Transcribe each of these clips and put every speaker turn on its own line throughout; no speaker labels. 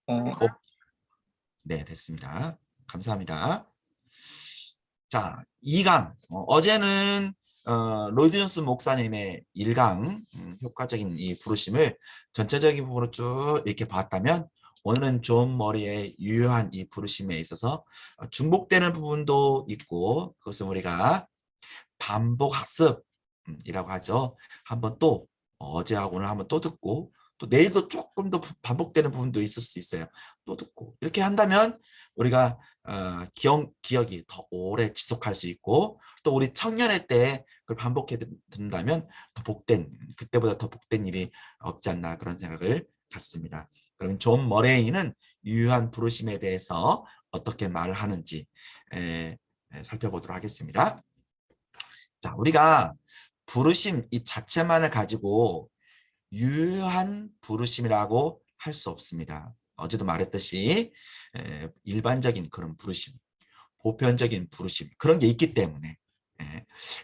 오, 네, 됐습니다. 감사합니다. 자, 2강. 어제는 로이드 존스 목사님의 1강 효과적인 이 부르심을 전체적인 부분으로 쭉 이렇게 봤다면 오늘은 존 머리의 유효한 이 부르심에 있어서 중복되는 부분도 있고 그것은 우리가 반복 학습이라고 하죠. 한번 또 어제하고 오늘 한번 또 듣고 또 내일도 조금 더 반복되는 부분도 있을 수 있어요. 또 듣고 이렇게 한다면 우리가 기억이 더 오래 지속할 수 있고 또 우리 청년의 때 그걸 반복해 듣는다면 더 복된 그때보다 더 복된 일이 없지 않나 그런 생각을 갖습니다. 그럼 존 머레이는 유효한 부르심에 대해서 어떻게 말을 하는지 살펴보도록 하겠습니다. 자, 우리가 부르심 이 자체만을 가지고 유효한 부르심이라고 할 수 없습니다. 어제도 말했듯이 일반적인 그런 부르심, 보편적인 부르심 그런 게 있기 때문에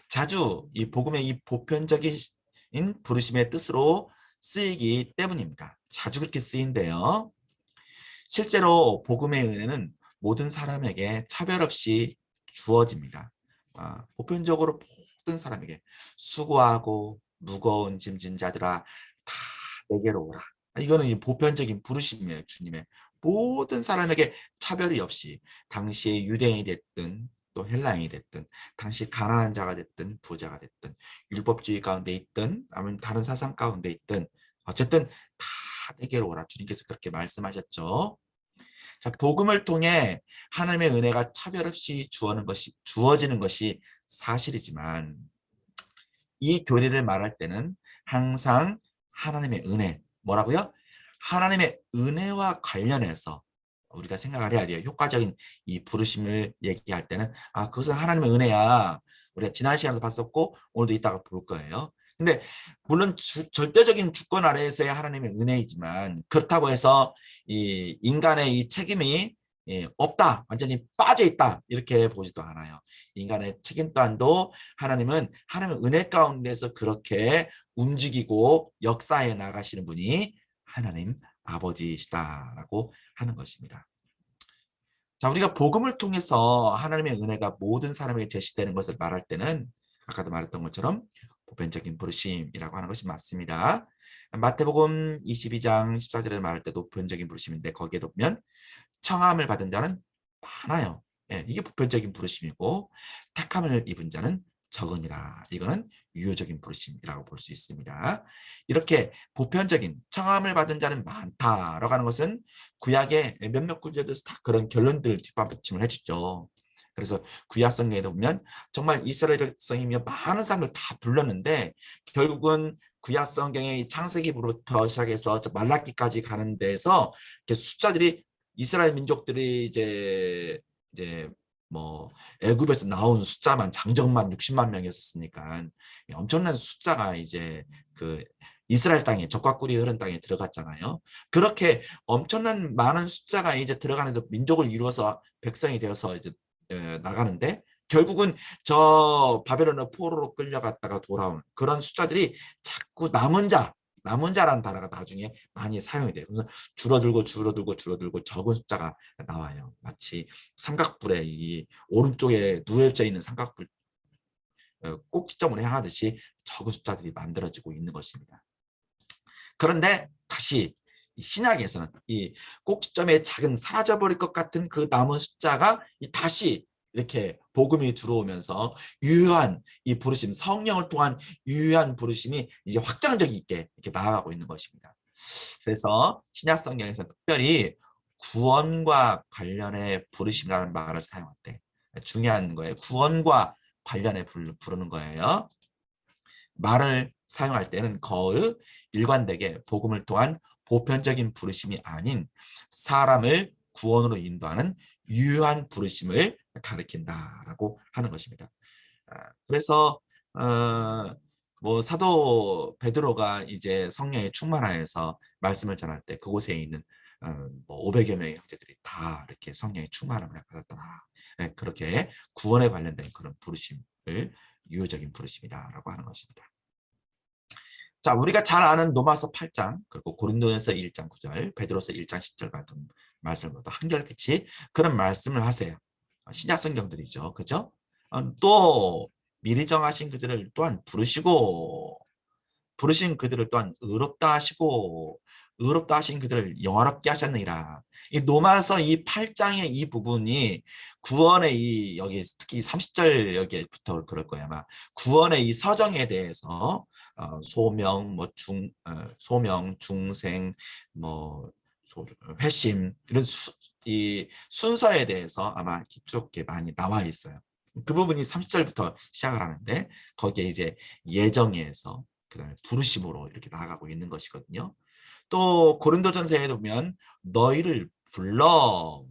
자주 이 복음의 이 보편적인 부르심의 뜻으로 쓰이기 때문입니다. 자주 그렇게 쓰인대요. 실제로 복음의 은혜는 모든 사람에게 차별 없이 주어집니다. 보편적으로 모든 사람에게 수고하고 무거운 짐진 자들아 다 내게로 오라. 이거는 이 보편적인 부르심이에요. 주님의 모든 사람에게 차별이 없이 당시에 유대인이 됐든 또 헬라인이 됐든 당시 가난한 자가 됐든 부자가 됐든 율법주의 가운데 있든 아니면 다른 사상 가운데 있든 어쨌든 다 내게로 오라. 주님께서 그렇게 말씀하셨죠. 자, 복음을 통해 하나님의 은혜가 차별 없이 주어지는 것이 사실이지만 이 교리를 말할 때는 항상 하나님의 은혜, 뭐라고요? 하나님의 은혜와 관련해서 우리가 생각을 해야 돼요. 효과적인 이 부르심을 얘기할 때는 그것은 하나님의 은혜야. 우리가 지난 시간에도 봤었고 오늘도 이따가 볼 거예요. 근데 물론 절대적인 주권 아래에서의 하나님의 은혜이지만 그렇다고 해서 이 인간의 이 책임이 없다, 완전히 빠져 있다 이렇게 보지도 않아요. 인간의 책임 또한도 하나님은 하나님의 은혜 가운데서 그렇게 움직이고 역사해 나가시는 분이 하나님 아버지시다라고 하는 것입니다. 자, 우리가 복음을 통해서 하나님의 은혜가 모든 사람에게 제시되는 것을 말할 때는 아까도 말했던 것처럼 보편적인 부르심이라고 하는 것이 맞습니다. 마태복음 22장 14절에 말할 때도 보편적인 부르심인데 거기에 보면 청함을 받은 자는 많아요. 이게 보편적인 부르심이고 택함을 입은 자는 적으니라. 이거는 유효적인 부르심이라고 볼 수 있습니다. 이렇게 보편적인 청함을 받은 자는 많다라고 하는 것은 구약의 몇몇 구절에서 다 그런 결론들을 뒷받침을 해주죠. 그래서 구약 성경에 보면 정말 이스라엘 백성이며 많은 사람을 다 불렀는데 결국은 구약 성경의 창세기부터 시작해서 말라기까지 가는 데서 숫자들이 이스라엘 민족들이 이제 뭐 애굽에서 나온 숫자만 장정만 60만 명이었으니까 엄청난 숫자가 이제 그 이스라엘 땅에 적과 꿀이 흐른 땅에 들어갔잖아요. 그렇게 엄청난 많은 숫자가 이제 들어가는데 민족을 이루어서 백성이 되어서 이제 나가는데 결국은 저 바벨론의 포로로 끌려갔다가 돌아온 그런 숫자들이 자꾸 남은 자라는 단어가 나중에 많이 사용이 돼요. 그래서 줄어들고 적은 숫자가 나와요. 마치 삼각불에 이 오른쪽에 누워져 있는 삼각불 꼭지점을 향하듯이 적은 숫자들이 만들어지고 있는 것입니다. 그런데 다시 신약에서는 이 꼭지점의 작은 사라져버릴 것 같은 그 남은 숫자가 다시 이렇게 복음이 들어오면서 유효한 이 부르심, 성령을 통한 유효한 부르심이 이제 확장적 있게 이렇게 나아가고 있는 것입니다. 그래서 신약 성경에서 특별히 구원과 관련해 부르심이라는 말을 사용할 때 중요한 거예요. 구원과 관련해 부르는 거예요. 말을 사용할 때는 거의 일관되게 복음을 통한 보편적인 부르심이 아닌 사람을 구원으로 인도하는 유효한 부르심을 가리킨다라고 하는 것입니다. 그래서 뭐 사도 베드로가 이제 성령에 충만하여서 말씀을 전할 때 그곳에 있는 뭐 500여 명의 형제들이 다 이렇게 성령의 충만함을 받았더라. 그렇게 구원에 관련된 그런 부르심을 유효적인 부르심이다라고 하는 것입니다. 자, 우리가 잘 아는 로마서 8장, 그리고 고린도전서 1장 9절, 베드로서 1장 10절 같은 말씀보다 한결같이 그런 말씀을 하세요. 신약 성경들이죠. 그죠? 또 미리 정하신 그들을 또한 부르시고, 부르신 그들을 또한 의롭다 하시고, 의롭다 하신 그들을 영화롭게 하셨느니라. 이 로마서 이 8장의 이 부분이 구원의 이 여기 특히 30절 여기부터 그럴 거야 아마. 구원의 이 서정에 대해서 소명 소명 중생 뭐 회심 이런 이 순서에 대해서 아마 쭉 많이 나와 있어요. 그 부분이 30절부터 시작을 하는데 거기에 이제 예정에서 그다음에 부르심으로 이렇게 나아가고 있는 것이거든요. 또 고린도전서에 보면 너희를 불러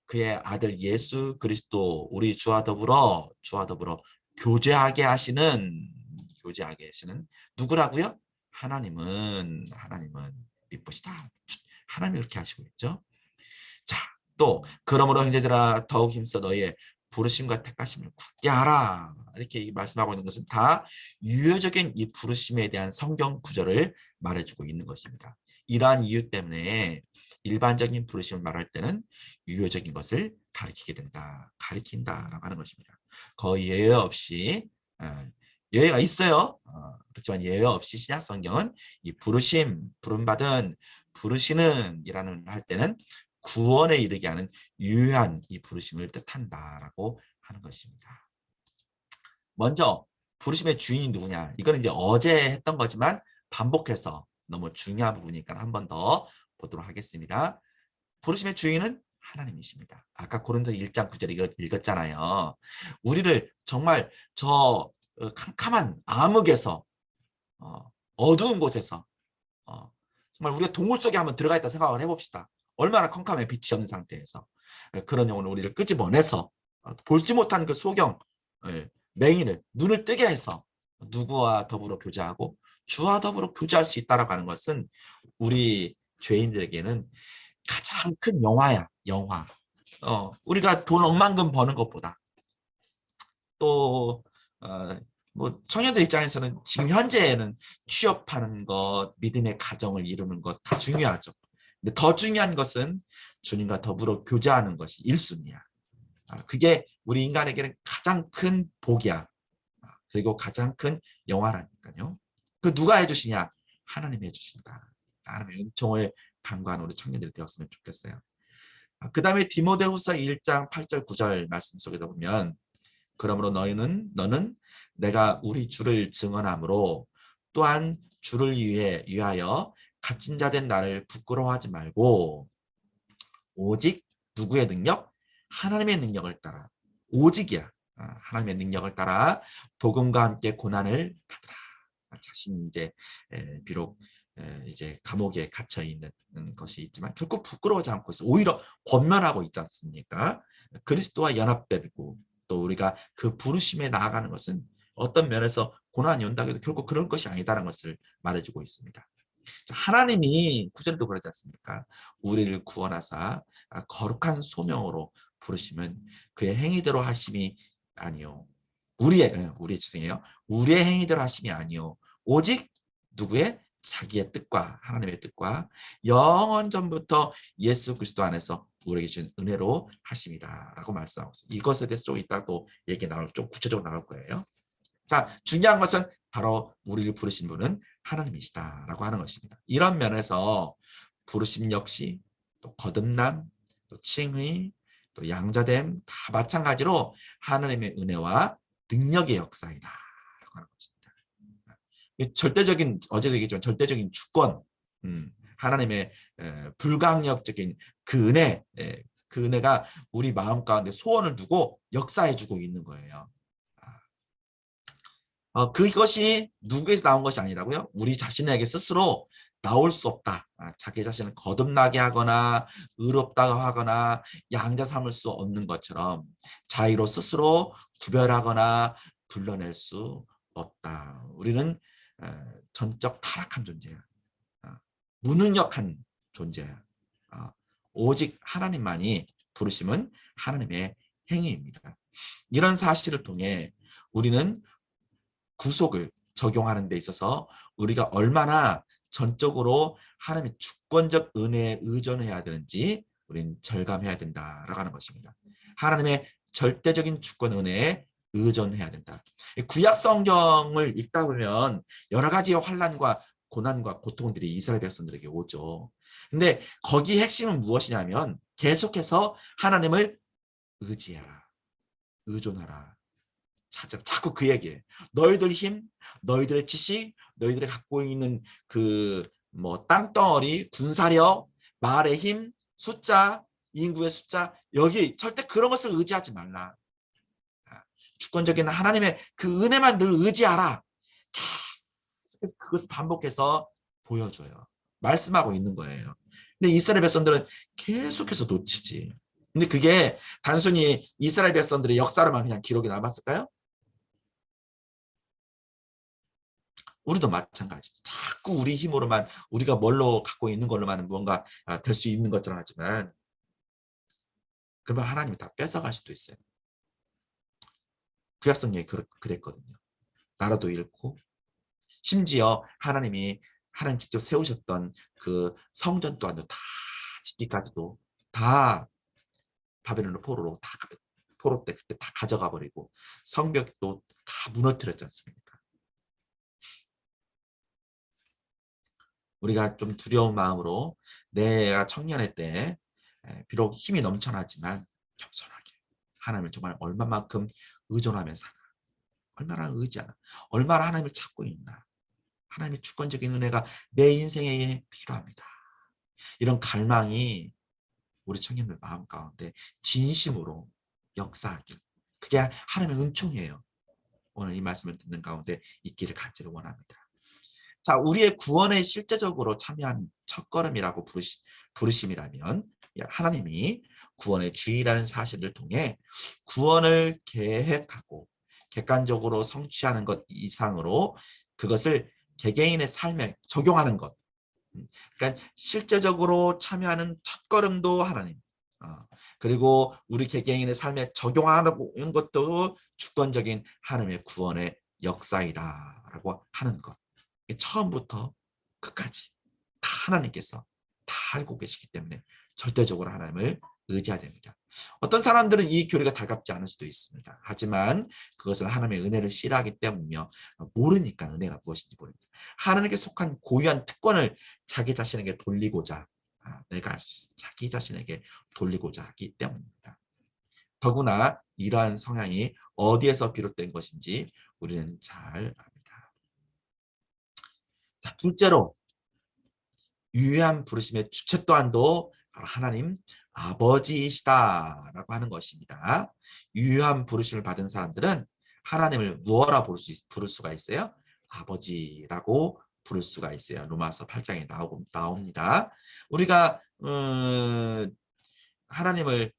그의 아들 예수 그리스도 우리 주와 더불어 교제하게 하시는 누구라고요? 하나님은 미쁘시다. 하나님이 그렇게 하시고 있죠. 자, 또 그러므로 형제들아 더욱 힘써 너희의 부르심과 택하심을 굳게 하라. 이렇게 말씀하고 있는 것은 다 유효적인 이 부르심에 대한 성경 구절을 말해주고 있는 것입니다. 이러한 이유 때문에 일반적인 부르심을 말할 때는 유효적인 것을 가리킨다라고 하는 것입니다. 거의 예외 없이 예외가 있어요. 그렇지만 예외 없이 신약 성경은 이 부름받은, 부르시는 이라는 할 때는 구원에 이르게 하는 유효한 이 부르심을 뜻한다라고 하는 것입니다. 먼저 부르심의 주인이 누구냐? 이거는 이제 어제 했던 거지만 반복해서 너무 중요한 부분이니까 한 번 더 보도록 하겠습니다. 부르심의 주인은 하나님이십니다. 아까 고린도 1장 9절 읽었잖아요. 우리를 정말 저 캄캄한 암흑에서 어두운 곳에서 정말 우리가 동굴 속에 한번 들어가 있다 생각을 해봅시다. 얼마나 컴컴해 빛이 없는 상태에서 그런 영혼을 우리를 끄집어내서 볼지 못한 그 소경 맹인을 눈을 뜨게 해서 누구와 더불어 교제하고 주와 더불어 교제할 수 있다라고 하는 것은 우리 죄인들에게는 가장 큰 영화야. 영화. 우리가 돈 억만금 버는 것보다 또 뭐 청년들 입장에서는 지금 현재에는 취업하는 것, 믿음의 가정을 이루는 것 다 중요하죠. 근데 더 중요한 것은 주님과 더불어 교제하는 것이 1순위야. 그게 우리 인간에게는 가장 큰 복이야. 그리고 가장 큰 영화라니까요. 그 누가 해주시냐? 하나님이 해주신다. 하나님의 은총을 간구하는 우리 청년들이 되었으면 좋겠어요. 그 다음에 디모데후서 1장 8절 9절 말씀 속에도 보면 그러므로 너는 내가 우리 주를 증언함으로 또한 주를 위하여 갇힌 자 된 나를 부끄러워하지 말고 오직 누구의 능력? 하나님의 능력을 따라 오직이야. 하나님의 능력을 따라 복음과 함께 고난을 받으라. 자신이 이제 비록 이제 감옥에 갇혀 있는 것이 있지만 결국 부끄러워하지 않고 있어. 오히려 권면하고 있지 않습니까? 그리스도와 연합되고 또 우리가 그 부르심에 나아가는 것은 어떤 면에서 고난이 온다고 해도 결국 그런 것이 아니다라는 것을 말해주고 있습니다. 하나님이 구절도 그러지 않습니까? 우리를 구원하사 거룩한 소명으로 부르시면 그의 행위대로 하심이 아니요. 우리의 죄송해요. 우리의 행위대로 하심이 아니요. 오직 누구의? 자기의 뜻과 하나님의 뜻과 영원 전부터 예수 그리스도 안에서 우리에게 주신 은혜로 하심이다 라고 말씀하고 있습니다. 이것에 대해서 좀 이따 또 얘기 좀 구체적으로 나올 거예요. 자, 중요한 것은 바로 우리를 부르신 분은 하나님이시다라고 하는 것입니다. 이런 면에서 부르심 역시 또 거듭남, 또 칭의, 또 양자됨 다 마찬가지로 하나님의 은혜와 능력의 역사이다라고 하는 것입니다. 절대적인 어제도 얘기했지만 절대적인 주권, 하나님의 불강력적인 그 은혜, 그 은혜가 우리 마음 가운데 소원을 두고 역사해주고 있는 거예요. 그것이 누구에서 나온 것이 아니라고요? 우리 자신에게 스스로 나올 수 없다. 자기 자신을 거듭나게 하거나 의롭다고 하거나 양자 삼을 수 없는 것처럼 자의로 스스로 구별하거나 불러낼 수 없다. 우리는 전적 타락한 존재야. 무능력한 존재야. 오직 하나님만이 부르심은 하나님의 행위입니다. 이런 사실을 통해 우리는 구속을 적용하는 데 있어서 우리가 얼마나 전적으로 하나님의 주권적 은혜에 의존해야 되는지 우리는 절감해야 된다라고 하는 것입니다. 하나님의 절대적인 주권 은혜에 의존해야 된다. 구약 성경을 읽다 보면 여러 가지의 환난과 고난과 고통들이 이스라엘 백성들에게 오죠. 근데 거기 핵심은 무엇이냐면 계속해서 하나님을 의지하라, 의존하라. 자꾸 그 얘기해. 너희들 힘, 너희들의 지식, 너희들이 갖고 있는 그 뭐 땅덩어리, 군사력, 말의 힘, 숫자, 인구의 숫자, 여기 절대 그런 것을 의지하지 말라. 주권적인 하나님의 그 은혜만 늘 의지하라. 그것을 반복해서 보여줘요. 말씀하고 있는 거예요. 근데 이스라엘 백성들은 계속해서 놓치지. 근데 그게 단순히 이스라엘 백성들의 역사로만 그냥 기록이 남았을까요? 우리도 마찬가지. 자꾸 우리 힘으로만 우리가 뭘로 갖고 있는 걸로만 무언가 될 수 있는 것처럼 하지만 그러면 하나님이 다 뺏어갈 수도 있어요. 구약성경이 그랬거든요. 나라도 잃고 심지어 하나님 직접 세우셨던 그 성전 또한도 다 짓기까지도 다 바벨론 포로로 다 포로 때 그때 다 가져가 버리고 성벽도 다 무너뜨렸지 않습니까? 우리가 좀 두려운 마음으로 내가 청년의 때 비록 힘이 넘쳐나지만 겸손하게 하나님을 정말 얼마만큼 의존하며 살아, 얼마나 의지하나, 얼마나 하나님을 찾고 있나, 하나님의 주권적인 은혜가 내 인생에 필요합니다. 이런 갈망이 우리 청년들 마음 가운데 진심으로 역사하길, 그게 하나님의 은총이에요. 오늘 이 말씀을 듣는 가운데 있기를 간절히 원합니다. 자, 우리의 구원에 실제적으로 참여한 첫걸음이라고 부르심이라면 하나님이 구원의 주의라는 사실을 통해 구원을 계획하고 객관적으로 성취하는 것 이상으로 그것을 개개인의 삶에 적용하는 것. 그러니까 실제적으로 참여하는 첫걸음도 하나님. 그리고 우리 개개인의 삶에 적용하는 것도 주권적인 하나님의 구원의 역사이다라고 하는 것. 처음부터 끝까지 다 하나님께서 다 알고 계시기 때문에 절대적으로 하나님을 의지해야 됩니다. 어떤 사람들은 이 교리가 달갑지 않을 수도 있습니다. 하지만 그것은 하나님의 은혜를 싫어하기 때문이며 모르니까 은혜가 무엇인지 모릅니다. 하나님께 속한 고유한 특권을 자기 자신에게 돌리고자 내가 자기 자신에게 돌리고자 하기 때문입니다. 더구나 이러한 성향이 어디에서 비롯된 것인지 우리는 잘 압니다. 자, 둘째로 유효한 부르심의 주체 또한도 바로 하나님 아버지이시다라고 하는 것입니다. 유효한 부르심을 받은 사람들은 하나님을 무엇라 부를 수가 있어요? 아버지라고 부를 수가 있어요. 로마서 8장에 나옵니다. 우리가 하나님을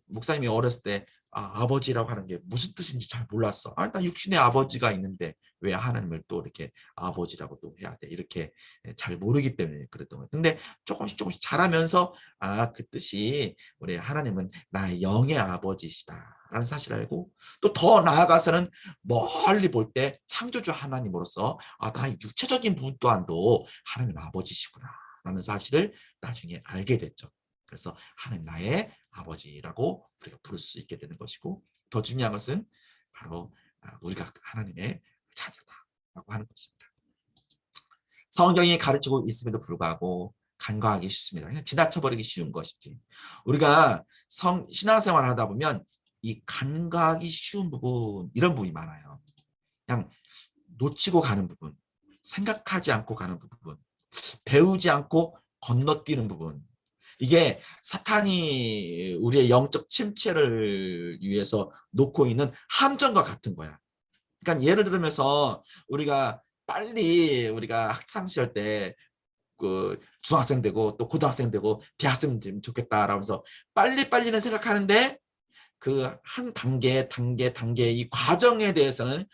목사님이 어렸을 때 아버지라고 하는 게 무슨 뜻인지 잘 몰랐어. 나 육신의 아버지가 있는데 왜 하나님을 또 이렇게 아버지라고 또 해야 돼? 이렇게 잘 모르기 때문에 그랬던 거예요. 근데 조금씩 자라면서 그 뜻이 우리 하나님은 나의 영의 아버지시다라는 사실을 알고 또 더 나아가서는 멀리 볼 때 창조주 하나님으로서 나의 육체적인 부분 또한도 하나님 아버지시구나라는 사실을 나중에 알게 됐죠. 그래서 하나님 나의 아버지라고 우리가 부를 수 있게 되는 것이고 더 중요한 것은 바로 우리가 하나님의 자녀다라고 하는 것입니다. 성경이 가르치고 있음에도 불구하고 간과하기 쉽습니다. 그냥 지나쳐버리기 쉬운 것이지. 우리가 신앙생활을 하다 보면 이 간과하기 쉬운 부분, 이런 부분이 많아요. 그냥 놓치고 가는 부분, 생각하지 않고 가는 부분, 배우지 않고 건너뛰는 부분, 이게 사탄이 우리의 영적 침체를 위해서 놓고 있는 함정과 같은 거야. 그러니까 예를 들면서 우리가 빨리 우리가 학창 시절 때 그 중학생 되고 또 고등학생 되고 대학생 되면 좋겠다라고 하면서 빨리는 생각하는데 그 한 단계 이 과정에 대해서는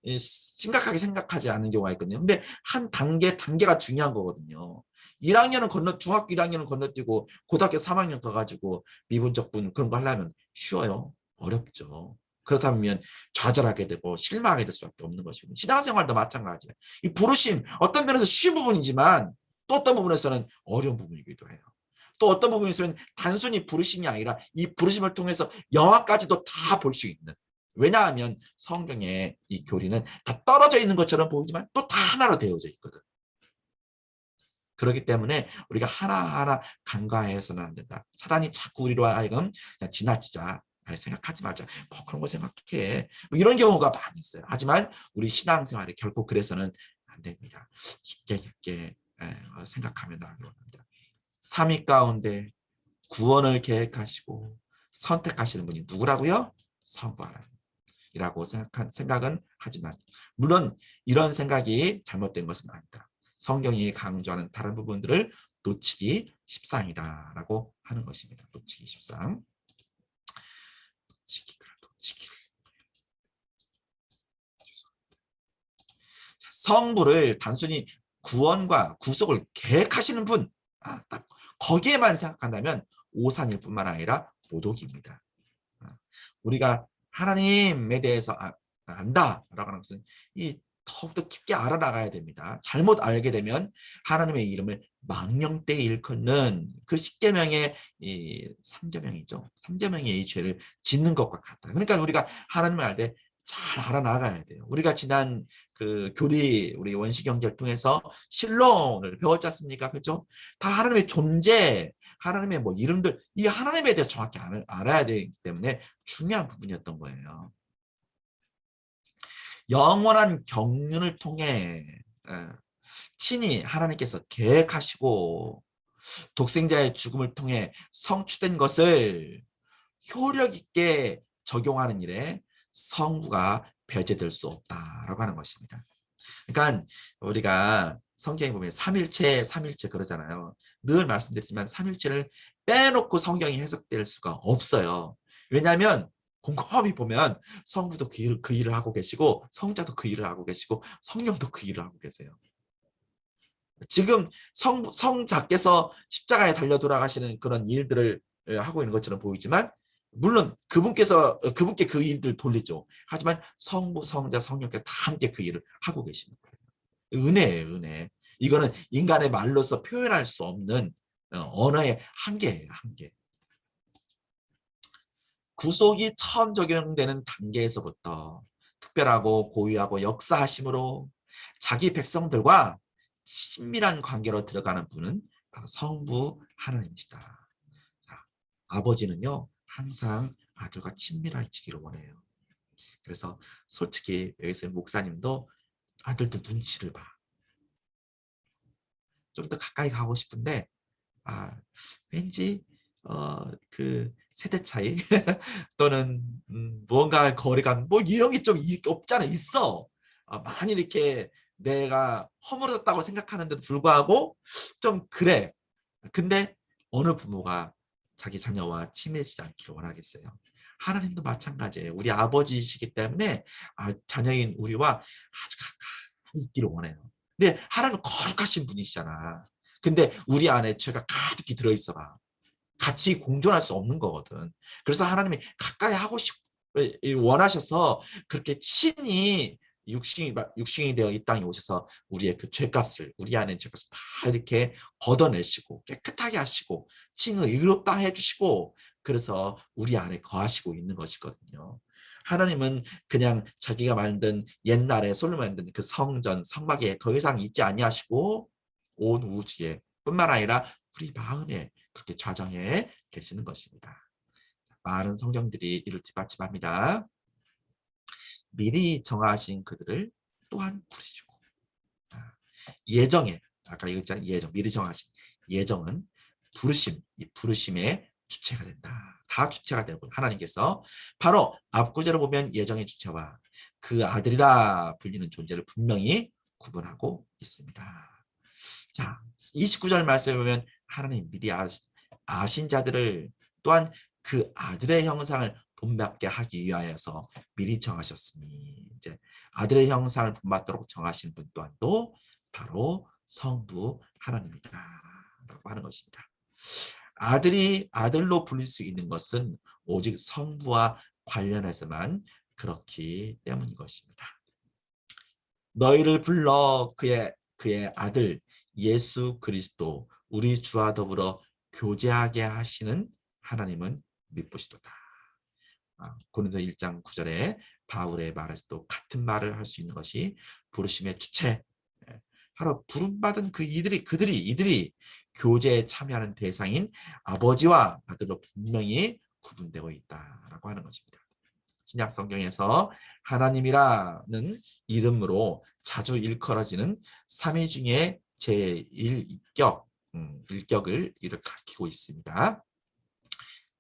심각하게 생각하지 않는 경우가 있거든요. 근데 한 단계가 중요한 거거든요. 1학년은 중학교 1학년은 건너뛰고 고등학교 3학년 가가지고 미분적분 그런 거 하려면 쉬워요? 어렵죠. 그렇다면 좌절하게 되고 실망하게 될 수밖에 없는 것이고 신앙생활도 마찬가지예요. 이 부르심 어떤 면에서 쉬운 부분이지만 또 어떤 부분에서는 어려운 부분이기도 해요. 또 어떤 부분에서는 단순히 부르심이 아니라 이 부르심을 통해서 영화까지도 다 볼 수 있는, 왜냐하면 성경의 이 교리는 다 떨어져 있는 것처럼 보이지만 또 다 하나로 되어져 있거든. 그렇기 때문에 우리가 하나하나 간과해서는 안 된다. 사단이 자꾸 우리로 하여금 그냥 지나치자, 생각하지 말자, 뭐 그런 거 생각해, 뭐 이런 경우가 많이 있어요. 하지만 우리 신앙생활에 결코 그래서는 안 됩니다. 깊게 깊게 생각하면 나아가야 합니다. 삼위 가운데 구원을 계획하시고 선택하시는 분이 누구라고요? 성부 하나님이라고 생각은 하지만, 물론 이런 생각이 잘못된 것은 아니다. 성경이 강조하는 다른 부분들을 놓치기 십상이다라고 하는 것입니다. 놓치기 십상. 놓치기를. 성부를 단순히 구원과 구속을 계획하시는 분, 딱 거기에만 생각한다면 오산일 뿐만 아니라 모독입니다. 우리가 하나님에 대해서 안다라고 하는 것은 이 더욱더 깊게 알아나가야 됩니다. 잘못 알게 되면 하나님의 이름을 망령되이 일컫는 그 십계명의 이 삼계명이죠. 삼계명의 이 죄를 짓는 것과 같다. 그러니까 우리가 하나님을 알 때 잘 알아나가야 돼요. 우리가 지난 그 교리, 우리 원시경제를 통해서 신론을 배웠지 않습니까? 그렇죠? 다 하나님의 존재, 하나님의 뭐 이름들, 이 하나님에 대해서 정확히 알아야 되기 때문에 중요한 부분이었던 거예요. 영원한 경륜을 통해 친히 하나님께서 계획하시고 독생자의 죽음을 통해 성취된 것을 효력 있게 적용하는 일에 성부가 배제될 수 없다라고 하는 것입니다. 그러니까 우리가 성경에 보면 삼일체 그러잖아요. 늘 말씀드리지만 삼일체를 빼놓고 성경이 해석될 수가 없어요. 왜냐하면 곰곰이 보면 성부도 그 일을 하고 계시고 성자도 그 일을 하고 계시고 성령도 그 일을 하고 계세요. 지금 성자께서 십자가에 달려 돌아가시는 그런 일들을 하고 있는 것처럼 보이지만, 물론 그분께 그 일들 돌리죠. 하지만 성부, 성자, 성령께서 다 함께 그 일을 하고 계시는 거예요. 은혜예요, 은혜. 이거는 인간의 말로서 표현할 수 없는 언어의 한계예요, 한계. 구속이 처음 적용되는 단계에서부터 특별하고 고유하고 역사하심으로 자기 백성들과 친밀한 관계로 들어가는 분은 바로 성부 하나님이시다. 자, 아버지는요 항상 아들과 친밀해지기를 원해요. 그래서 솔직히 여기서 목사님도 아들도 눈치를 봐. 좀 더 가까이 가고 싶은데 왠지 그 세대 차이 또는 무언가 거리감 뭐 이런 게 좀 없잖아. 있어. 많이 이렇게 내가 허물었다고 생각하는데도 불구하고 좀 그래. 근데 어느 부모가 자기 자녀와 친밀해지지 않기를 원하겠어요. 하나님도 마찬가지예요. 우리 아버지이시기 때문에 자녀인 우리와 아주 가까이 있기를 원해요. 근데 하나님은 거룩하신 분이시잖아. 근데 우리 안에 죄가 가득히 들어있어 봐. 같이 공존할 수 없는 거거든. 그래서 하나님이 가까이 하고 원하셔서 그렇게 친히 육신이 되어 이 땅에 오셔서 우리의 그 죄값을, 우리 안에 죄값을 다 이렇게 걷어내시고 깨끗하게 하시고 친히 의롭다 해주시고, 그래서 우리 안에 거하시고 있는 것이거든요. 하나님은 그냥 자기가 만든 옛날에 솔로몬이 만든 그 성전 성막에 더 이상 있지 아니하시고 온 우주에 뿐만 아니라 우리 마음에 그렇게 좌정해 계시는 것입니다. 많은 성경들이 이를 뒷받침합니다. 미리 정하신 그들을 또한 부르시고, 예정에 아까 얘기했잖아요. 예정, 미리 정하신 예정은 부르심, 이 부르심의 주체가 된다. 다 주체가 되는 거예요. 하나님께서 바로 앞구절을 보면 예정의 주체와 그 아들이라 불리는 존재를 분명히 구분하고 있습니다. 자, 29절 말씀에 보면 하나님 미리 아신 자들을 또한 그 아들의 형상을 본받게 하기 위하여서 미리 정하셨으니, 이제 아들의 형상을 본받도록 정하신 분 또한도 바로 성부 하나님이다 라고 하는 것입니다. 아들이 아들로 불릴 수 있는 것은 오직 성부와 관련해서만 그렇기 때문인 것입니다. 너희를 불러 그의 아들 예수 그리스도 우리 주와 더불어 교제하게 하시는 하나님은 미쁘시도다. 고린도 1장 9절에 바울의 말에서도 같은 말을 할 수 있는 것이 부르심의 주체, 바로 부름받은 이들이 교제에 참여하는 대상인 아버지와 아들로 분명히 구분되고 있다라고 하는 것입니다. 신약 성경에서 하나님이라는 이름으로 자주 일컬어지는 삼위중의 일격을 가리키고 있습니다.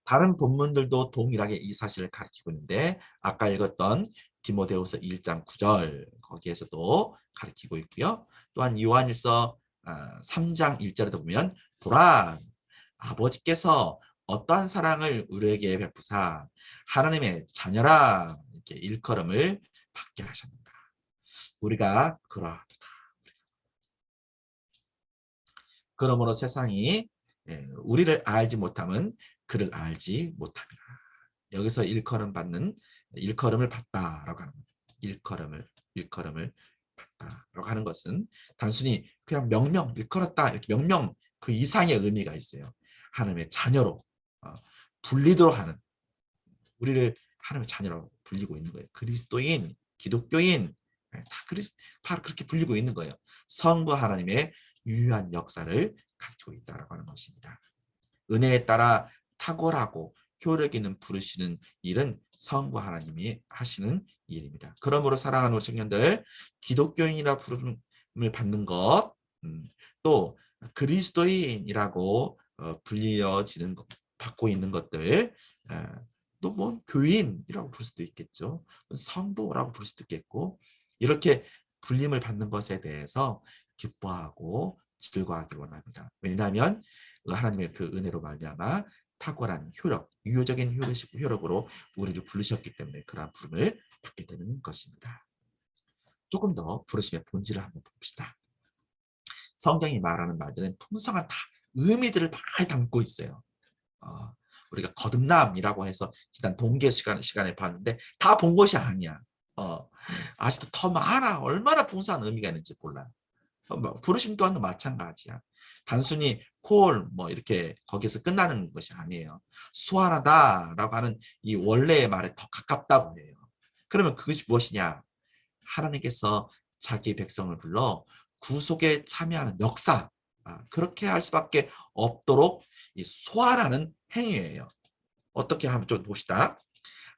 다른 본문들도 동일하게 이 사실을 가리키고 있는데 아까 읽었던 디모데후서 1장 9절 거기에서도 가리키고 있고요. 또한 요한일서 3장 1절에도 보면 보라 아버지께서 어떠한 사랑을 우리에게 베푸사 하나님의 자녀라 이렇게 일컬음을 받게 하셨는가. 우리가 그러하도다. 그러므로 세상이 우리를 알지 못함은 그를 알지 못함이라. 여기서 일컬음을 받다라고 하는 거예요. 일컬음을 받다라고 하는 것은 단순히 그냥 명명 일컬었다 이렇게 명명 그 이상의 의미가 있어요. 하나님의 자녀로 불리도록 하는, 우리를 하나님의 자녀로 불리고 있는 거예요. 그리스도인, 기독교인 다 바로 그렇게 불리고 있는 거예요. 성부 하나님의 유효한 역사를 가지고 있다라고 하는 것입니다. 은혜에 따라 탁월하고 효력 있는 부르시는 일은 성부 하나님이 하시는 일입니다. 그러므로 사랑하는 우리 청년들, 기독교인이라 부름을 받는 것, 또 그리스도인이라고 불리어지는 것, 받고 있는 것들, 또 뭐 교인이라고 부를 수도 있겠죠. 성도라고 부를 수도 있겠고, 이렇게 불림을 받는 것에 대해서 기뻐하고 즐거워하길 원합니다. 왜냐하면 하나님의 그 은혜로 말미암아 탁월한 효력, 유효적인 효력으로 우리를 부르셨기 때문에 그러한 부름을 받게 되는 것입니다. 조금 더 부르심의 본질을 한번 봅시다. 성경이 말하는 말들은 풍성한 다 의미들을 많이 담고 있어요. 우리가 거듭남이라고 해서 지난 동계 시간에 봤는데 다 본 것이 아니야. 아직도 더 많아. 얼마나 풍성한 의미가 있는지 몰라. 부르심 또한도 마찬가지야. 단순히 뭐 이렇게 거기서 끝나는 것이 아니에요. 수완하다라고 하는 이 원래의 말에 더 가깝다고 해요. 그러면 그것이 무엇이냐? 하나님께서 자기 백성을 불러 구속에 참여하는 역사, 그렇게 할 수밖에 없도록 소환하는 행위예요. 어떻게 하면 좀 봅시다.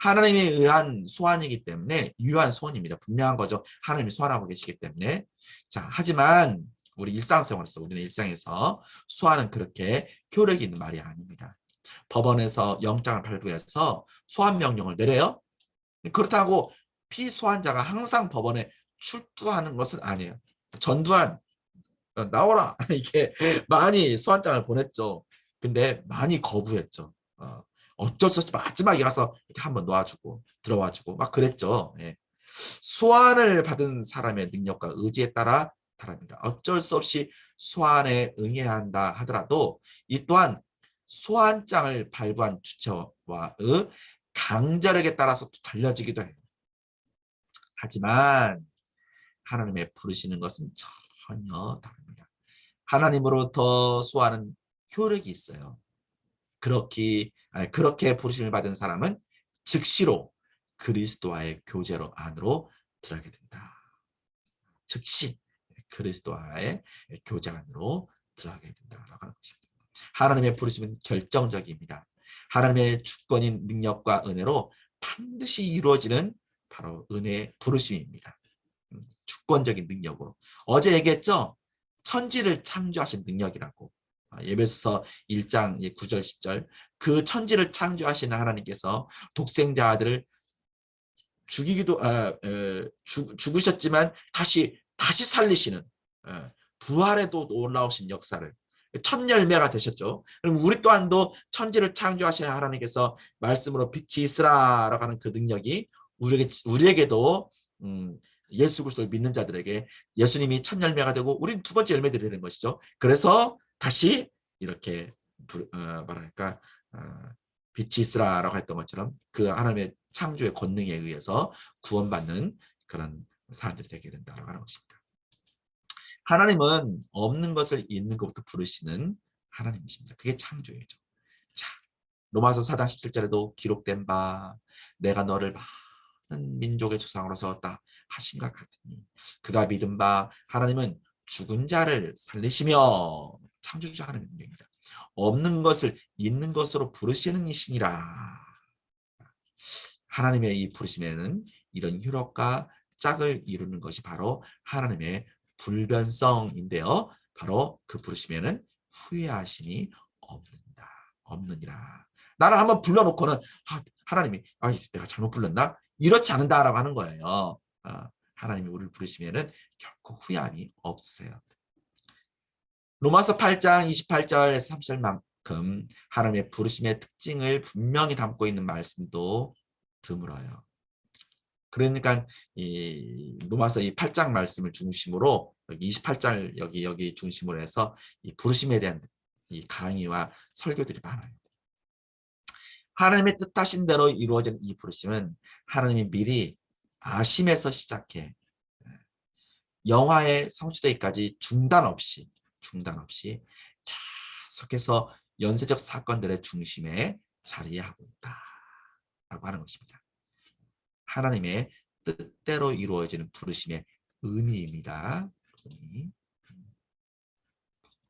하나님에 의한 소환이기 때문에 유효한 소원입니다. 분명한 거죠. 하나님이 소환하고 계시기 때문에. 자, 하지만 우리는 일상에서 소환은 그렇게 효력이 있는 말이 아닙니다. 법원에서 영장을 발부해서 소환 명령을 내려요. 그렇다고 피소환자가 항상 법원에 출두하는 것은 아니에요. 전두환 나오라 이게 많이 소환장을 보냈죠. 근데 많이 거부했죠. 어쩔 수 없이 마지막에 가서 이렇게 한번 놓아주고 들어와주고 막 그랬죠. 예. 소환을 받은 사람의 능력과 의지에 따라 다릅니다. 어쩔 수 없이 소환에 응해야 한다 하더라도 이 또한 소환장을 발부한 주체와의 강제력에 따라서 달려지기도 해요. 하지만 하나님의 부르시는 것은 전혀 다릅니다. 하나님으로부터 소환은 효력이 있어요. 그렇게 부르심을 받은 사람은 즉시로 그리스도와의 교제로 안으로 들어가게 된다. 즉시 그리스도와의 교제 안으로 들어가게 된다라고 하는 것입니다. 하나님의 부르심은 결정적입니다. 하나님의 주권인 능력과 은혜로 반드시 이루어지는 바로 은혜의 부르심입니다. 주권적인 능력으로. 어제 얘기했죠? 천지를 창조하신 능력이라고. 에베소서 1장 9절 10절 그 천지를 창조하신 하나님께서 독생자 아들을 죽으셨지만 다시 살리시는 부활에도 올라오신 역사를 첫 열매가 되셨죠. 그럼 우리 또한도 천지를 창조하신 하나님께서 말씀으로 빛이 있으라라고 하는 그 능력이 우리에게도 예수 그리스도를 믿는 자들에게 예수님이 첫 열매가 되고 우리는 두 번째 열매들이 되는 것이죠. 그래서 다시 이렇게 빛이 있으라라고 했던 것처럼 그 하나님의 창조의 권능에 의해서 구원받는 그런 사람들이 되게 된다고 하는 것입니다. 하나님은 없는 것을 있는 것부터 부르시는 하나님이십니다. 그게 창조예죠. 자, 로마서 4장 17절에도 기록된 바 내가 너를 많은 민족의 조상으로 세웠다 하신것 같으니 그가 믿은 바 하나님은 죽은 자를 살리시며 창조주 하나님입니다. 없는 것을 있는 것으로 부르시는 이시니라. 하나님의 이 부르심에는 이런 효력과 짝을 이루는 것이 바로 하나님의 불변성인데요. 바로 그 부르심에는 후회하심이 없느니라. 나를 한번 불러놓고는 하나님이 내가 잘못 불렀나? 이렇지 않는다라고 하는 거예요. 하나님이 우리를 부르시면은 결코 후회함이 없어요. 로마서 8장 28절에서 30절만큼 하나님의 부르심의 특징을 분명히 담고 있는 말씀도 드물어요. 그러니까 이 로마서 이 8장 말씀을 중심으로 여기 28장 여기 중심으로 해서 이 부르심에 대한 이 강의와 설교들이 많아요. 하나님의 뜻하신 대로 이루어진 이 부르심은 하나님이 미리 아심에서 시작해 영화의 성취되기까지 중단 없이 계속해서 연쇄적 사건들의 중심에 자리하고 있다라고 하는 것입니다. 하나님의 뜻대로 이루어지는 부르심의 의미입니다.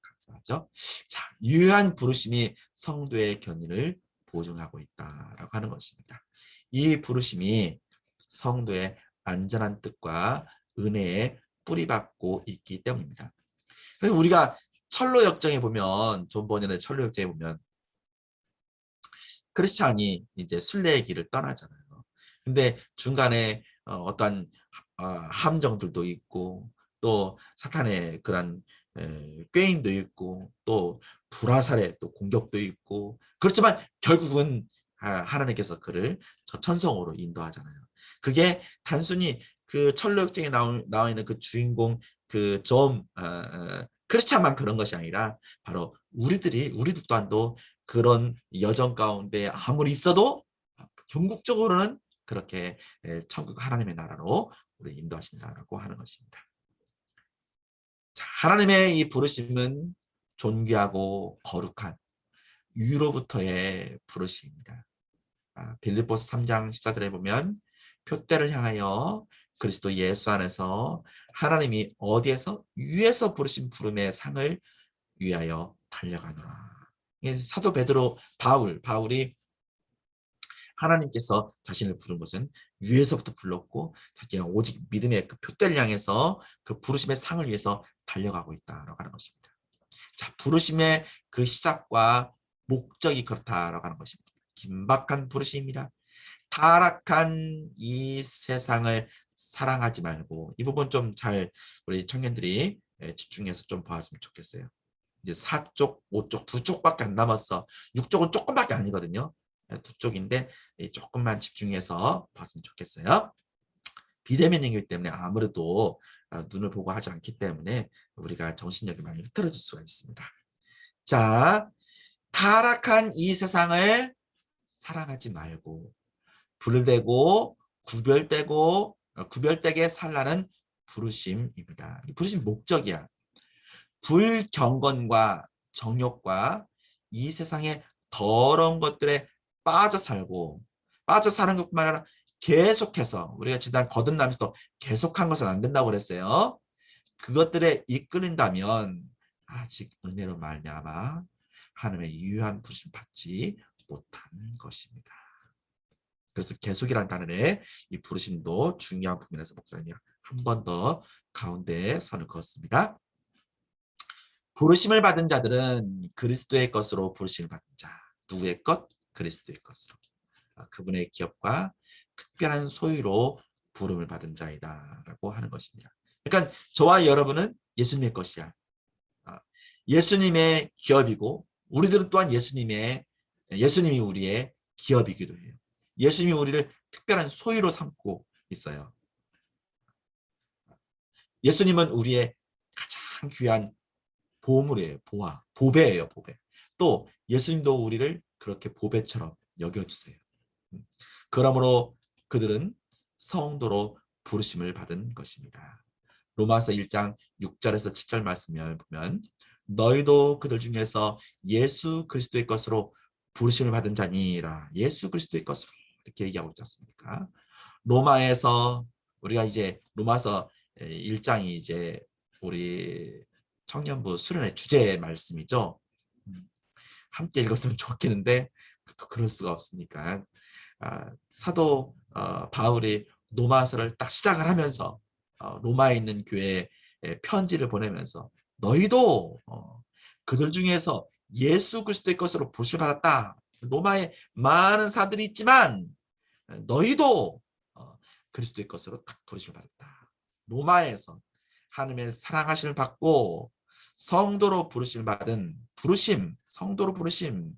감사하죠. 자, 유효한 부르심이 성도의 견인을 보증하고 있다라고 하는 것입니다. 이 부르심이 성도의 안전한 뜻과 은혜에 뿌리박고 있기 때문입니다. 그래서 우리가 철로 역정에 보면 존 버년의 철로 역정에 보면 크리스찬이 이제 순례의 길을 떠나잖아요. 근데 중간에 어떠한 함정들도 있고 또 사탄의 그런 꾀임도 있고 또 불화살의 또 공격도 있고 그렇지만 결국은 하나님께서 그를 저 천성으로 인도하잖아요. 그게 단순히 그 철로역정에 나와 있는 그 주인공 그 좀 크리스찬만 그런 것이 아니라 바로 우리들 또한도 그런 여정 가운데 아무리 있어도 궁극적으로는 그렇게 천국 하나님의 나라로 우리 인도하신다라고 하는 것입니다. 자, 하나님의 이 부르심은 존귀하고 거룩한 위로부터의 부르심입니다. 빌립보서 3장 14절에 보면 표대를 향하여 그리스도 예수 안에서 하나님이 어디에서 위에서 부르신 부름의 상을 위하여 달려가노라. 사도 베드로 바울이 하나님께서 자신을 부른 것은 위에서부터 불렀고 자기가 오직 믿음의 그 표대를 향해서 그 부르심의 상을 위해서 달려가고 있다라고 하는 것입니다. 자, 부르심의 그 시작과 목적이 그렇다라고 하는 것입니다. 긴박한 부르심입니다. 타락한 이 세상을 사랑하지 말고 이 부분 좀 잘 우리 청년들이 집중해서 좀 보았으면 좋겠어요. 이제 4쪽, 5쪽, 2쪽밖에 안 남았어. 6쪽은 조금밖에 아니거든요. 2쪽인데 조금만 집중해서 봤으면 좋겠어요. 비대면이기 때문에 아무래도 눈을 보고 하지 않기 때문에 우리가 정신력이 많이 흐트러질 수가 있습니다. 자, 타락한 이 세상을 사랑하지 말고 분리되고 구별되게 살라는 부르심입니다. 이 부르심 목적이야. 불경건과 정욕과 이 세상의 더러운 것들에 빠져 사는 것뿐만 아니라 계속해서 우리가 지난 거듭나면서 계속한 것은 안 된다고 그랬어요. 그것들에 이끌린다면 아직 은혜로 말미암아 하나님의 유효한 부르심 받지 못한 것입니다. 그래서 계속이라는 단어에 이 부르심도 중요한 부분에서 목사님이 한 번 더 가운데에 선을 그었습니다. 부르심을 받은 자들은 그리스도의 것으로 부르심을 받은 자. 누구의 것? 그리스도의 것으로. 그분의 기업과 특별한 소유로 부름을 받은 자이다 라고 하는 것입니다. 그러니까 저와 여러분은 예수님의 것이야. 예수님의 기업이고 우리들은 또한 예수님이 우리의 기업이기도 해요. 예수님이 우리를 특별한 소유로 삼고 있어요. 예수님은 우리의 가장 귀한 보물이에요. 보배예요. 보배. 또 예수님도 우리를 그렇게 보배처럼 여겨주세요. 그러므로 그들은 성도로 부르심을 받은 것입니다. 로마서 1장 6절에서 7절 말씀을 보면 너희도 그들 중에서 예수 그리스도의 것으로 부르심을 받은 자니라. 예수 그리스도의 것으로 이렇게 얘기하고 있지 않습니까? 로마에서 우리가 이제 로마서 1장이 이제 우리 청년부 수련의 주제 말씀이죠. 함께 읽었으면 좋겠는데 또 그럴 수가 없으니까 사도 바울이 로마서를 딱 시작을 하면서 로마에 있는 교회에 편지를 보내면서 너희도 그들 중에서 예수 그리스도의 것으로 부르심을 받았다. 로마에 많은 사들이 있지만 너희도 그리스도의 것으로 딱 부르심을 받았다. 로마에서 하나님의 사랑하심을 받고 성도로 부르심을 받은 부르심, 성도로 부르심,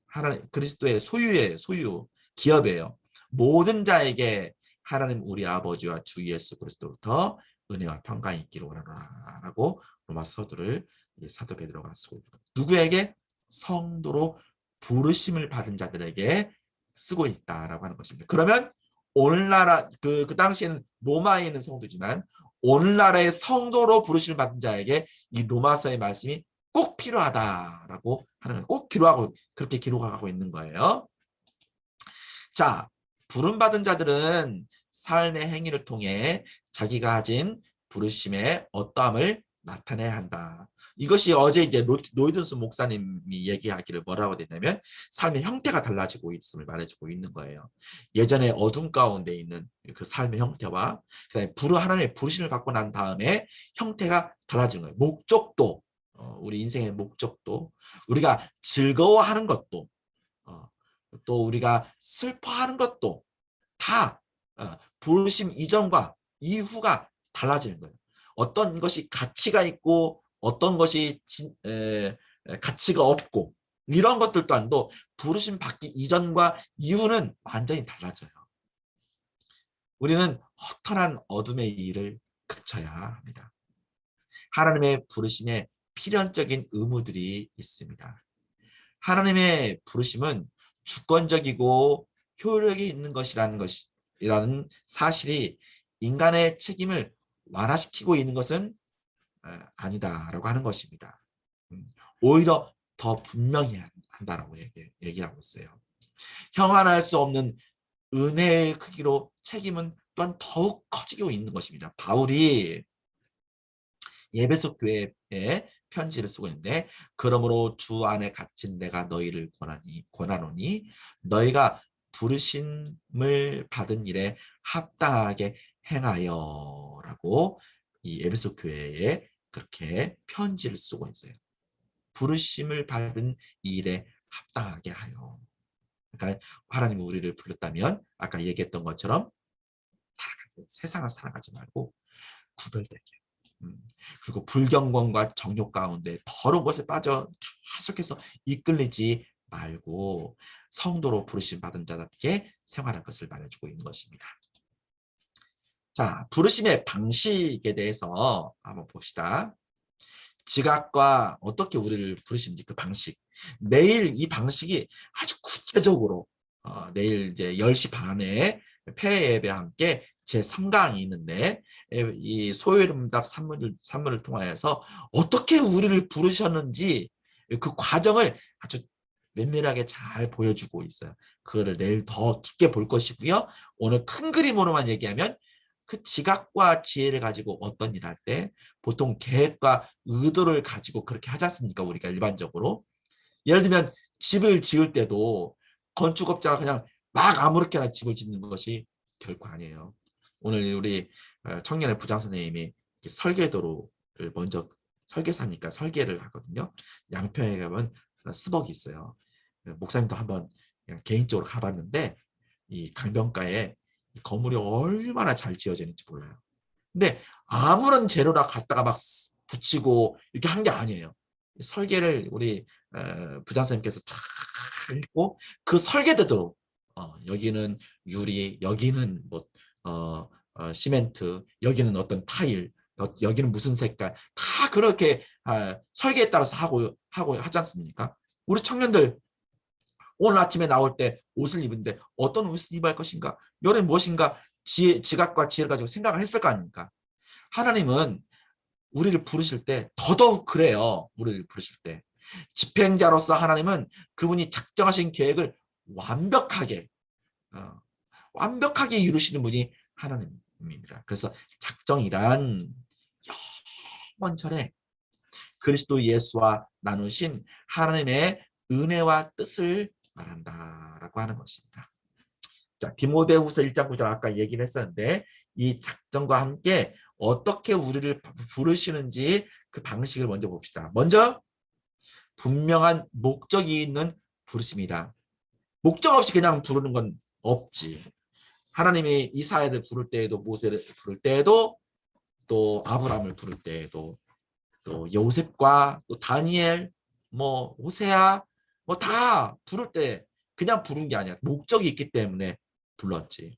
하나님 그리스도의 소유 기업이에요. 모든 자에게 하나님 우리 아버지와 주 예수 그리스도로부터 은혜와 평강이 있기를 원하노라라고 로마 서두를 사도 베드로가 쓰고 있는 거예요. 누구에게? 성도로 부르심을 받은 자들에게 쓰고 있다라고 하는 것입니다. 그러면 오늘날 그 당시에는 로마에 있는 성도지만 오늘날의 성도로 부르심을 받은 자에게 이 로마서의 말씀이 꼭 필요하다라고 하는 거예요. 꼭 필요하고 그렇게 기록하고 있는 거예요. 자, 부름받은 자들은 삶의 행위를 통해 자기가 가진 부르심의 어떠함을 나타내야 한다. 이것이 어제 이제 노이든스 목사님이 얘기하기를 뭐라고 됐냐면 삶의 형태가 달라지고 있음을 말해주고 있는 거예요. 예전에 어둠 가운데 있는 그 삶의 형태와 그다음에 하나님의 부르심을 받고 난 다음에 형태가 달라지는 거예요. 목적도 우리 인생의 목적도 우리가 즐거워하는 것도 또 우리가 슬퍼하는 것도 다 부르심 이전과 이후가 달라지는 거예요. 어떤 것이 가치가 있고 어떤 것이 가치가 없고 이런 것들 또한도 부르심 받기 이전과 이후는 완전히 달라져요. 우리는 허탄한 어둠의 일을 그쳐야 합니다. 하나님의 부르심에 필연적인 의무들이 있습니다. 하나님의 부르심은 주권적이고 효력이 있는 것이라는 사실이 인간의 책임을 완화시키고 있는 것은 아니다라고 하는 것입니다. 오히려 더 분명히 한다라고 얘기를 하고 있어요. 형언할 수 없는 은혜의 크기로 책임은 또한 더욱 커지고 있는 것입니다. 바울이 에베소 교회에 편지를 쓰고 있는데 그러므로 주 안에 갇힌 내가 너희를 권하노니 너희가 부르심을 받은 일에 합당하게 행하여 라고 이 에베소 교회에 그렇게 편지를 쓰고 있어요. 부르심을 받은 일에 합당하게 하여. 그러니까 하나님이 우리를 불렀다면 아까 얘기했던 것처럼 세상을 살아가지 말고 구별되게. 그리고 불경건과 정욕 가운데 더러운 것에 빠져 계속해서 이끌리지 말고 성도로 부르심 받은 자답게 생활할 것을 말해주고 있는 것입니다. 자, 부르심의 방식에 대해서 한번 봅시다. 지각과 어떻게 우리를 부르시는지 그 방식. 내일 이 방식이 아주 구체적으로 내일 이제 10시 반에 폐 예배와 함께 제3강이 있는데 이 소요름답 산문을 통하여서 어떻게 우리를 부르셨는지 그 과정을 아주 면밀하게 잘 보여주고 있어요. 그거를 내일 더 깊게 볼 것이고요. 오늘 큰 그림으로만 얘기하면 그 지각과 지혜를 가지고 어떤 일을 할 때 보통 계획과 의도를 가지고 그렇게 하지 않습니까? 우리가 일반적으로. 예를 들면 집을 지을 때도 건축업자가 그냥 막 아무렇게나 집을 짓는 것이 결코 아니에요. 오늘 우리 청년의 부장 선생님이 설계도를 먼저 설계사니까 설계를 하거든요. 양평에 가면 스벅이 있어요. 목사님도 한번 개인적으로 가봤는데 이 강변가에 건물이 얼마나 잘 지어져 있는지 몰라요. 근데 아무런 재료나 갖다가 막 붙이고 이렇게 한 게 아니에요. 설계를 우리 부장 선생님께서 잘 읽고 그 설계대로 여기는 유리, 여기는 뭐 시멘트, 여기는 어떤 타일, 여기는 무슨 색깔 다 그렇게 설계에 따라서 하고 하지 않습니까? 우리 청년들 오늘 아침에 나올 때 옷을 입은데 어떤 옷을 입어야 할 것인가? 여름 무엇인가? 지각과 지혜를 가지고 생각을 했을 거 아닙니까? 하나님은 우리를 부르실 때 더더욱 그래요. 우리를 부르실 때. 집행자로서 하나님은 그분이 작정하신 계획을 완벽하게 어, 완벽하게 이루시는 분이 하나님입니다. 그래서 작정이란 영원전에 그리스도 예수와 나누신 하나님의 은혜와 뜻을 말한다라고 하는 것입니다. 자, 디모데후서 1장 9절 아까 얘기를 했었는데 이 작정과 함께 어떻게 우리를 부르시는지 그 방식을 먼저 봅시다. 먼저 분명한 목적이 있는 부르심이다. 목적 없이 그냥 부르는 건 없지. 하나님이 이사야를 부를 때에도 모세를 부를 때에도 또 아브라함을 부를 때에도 또 요셉과 또 다니엘 뭐 호세아 뭐 다 부를 때 그냥 부른 게 아니야. 목적이 있기 때문에 불렀지.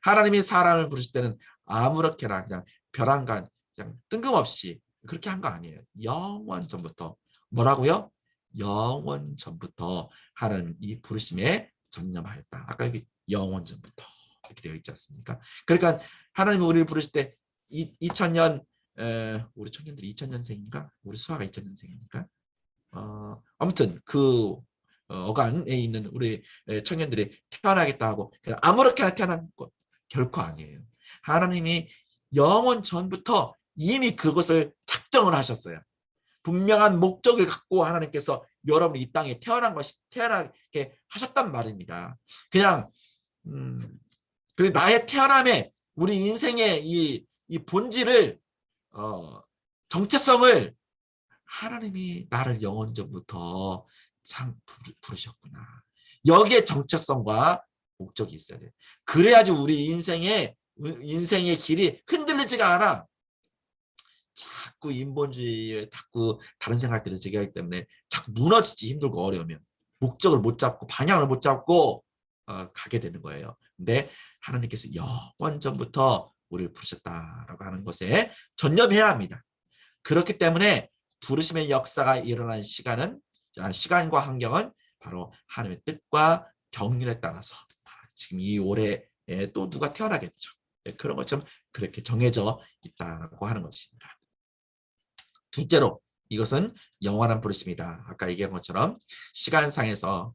하나님이 사람을 부르실 때는 아무렇게나 그냥 벼랑간 그냥 뜬금없이 그렇게 한 거 아니에요. 영원 전부터 뭐라고요? 영원 전부터 하나님 이 부르심에 전념하였다. 아까 여기 영원 전부터 이렇게 되어 있지 않습니까? 그러니까 하나님이 우리를 부르실 때 2000년 우리 청년들이 2000년생인가? 우리 수아가 2000년생이니까 아무튼 그 어간에 있는 우리 청년들이 태어나겠다 하고 그냥 아무렇게나 태어난 것 결코 아니에요. 하나님이 영원 전부터 이미 그것을 작정을 하셨어요. 분명한 목적을 갖고 하나님께서 여러분이 이 땅에 태어나게 하셨단 말입니다. 그냥 그리고 나의 태어남에 우리 인생의 이 본질을 정체성을 하나님이 나를 영원 전부터 참 부르셨구나. 여기에 정체성과 목적이 있어야 돼. 그래야지 우리 인생의 길이 흔들리지가 않아. 자꾸 인본주의에 자꾸 다른 생각들을 제기하기 때문에 자꾸 무너지지. 힘들고 어려우면 목적을 못 잡고 방향을 못 잡고 가게 되는 거예요. 근데 하나님께서 영원 전부터 우리를 부르셨다라고 하는 것에 전념해야 합니다. 그렇기 때문에 부르심의 역사가 일어난 시간과 환경은 바로 하나님의 뜻과 경륜에 따라서 지금 이 올해에 또 누가 태어나겠죠. 그런 것처럼 그렇게 정해져 있다고 하는 것입니다. 둘째로 이것은 영원한 부르심이다. 아까 얘기한 것처럼 시간상에서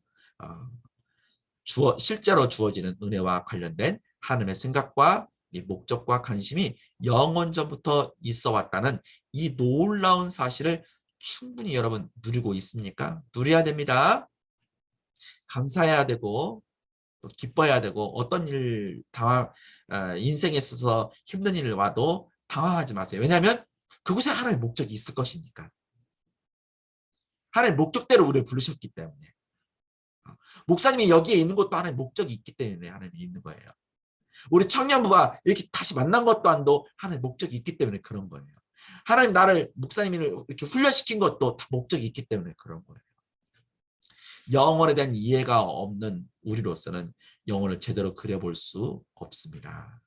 실제로 주어지는 은혜와 관련된 하나님의 생각과 목적과 관심이 영원 전부터 있어 왔다는 이 놀라운 사실을 충분히 여러분 누리고 있습니까? 누려야 됩니다. 감사해야 되고 또 기뻐해야 되고 어떤 인생에 있어서 힘든 일을 와도 당황하지 마세요. 왜냐하면 그곳에 하나님의 목적이 있을 것이니까. 하나님의 목적대로 우리를 부르셨기 때문에. 목사님이 여기에 있는 것도 하나님의 목적이 있기 때문에 하나님이 있는 거예요. 우리 청년부가 이렇게 다시 만난 것도 한도 하나님의 목적이 있기 때문에 그런 거예요. 하나님 나를 목사님을 이렇게 훈련시킨 것도 다 목적이 있기 때문에 그런 거예요. 영혼에 대한 이해가 없는 우리로서는 영혼을 제대로 그려볼 수 없습니다.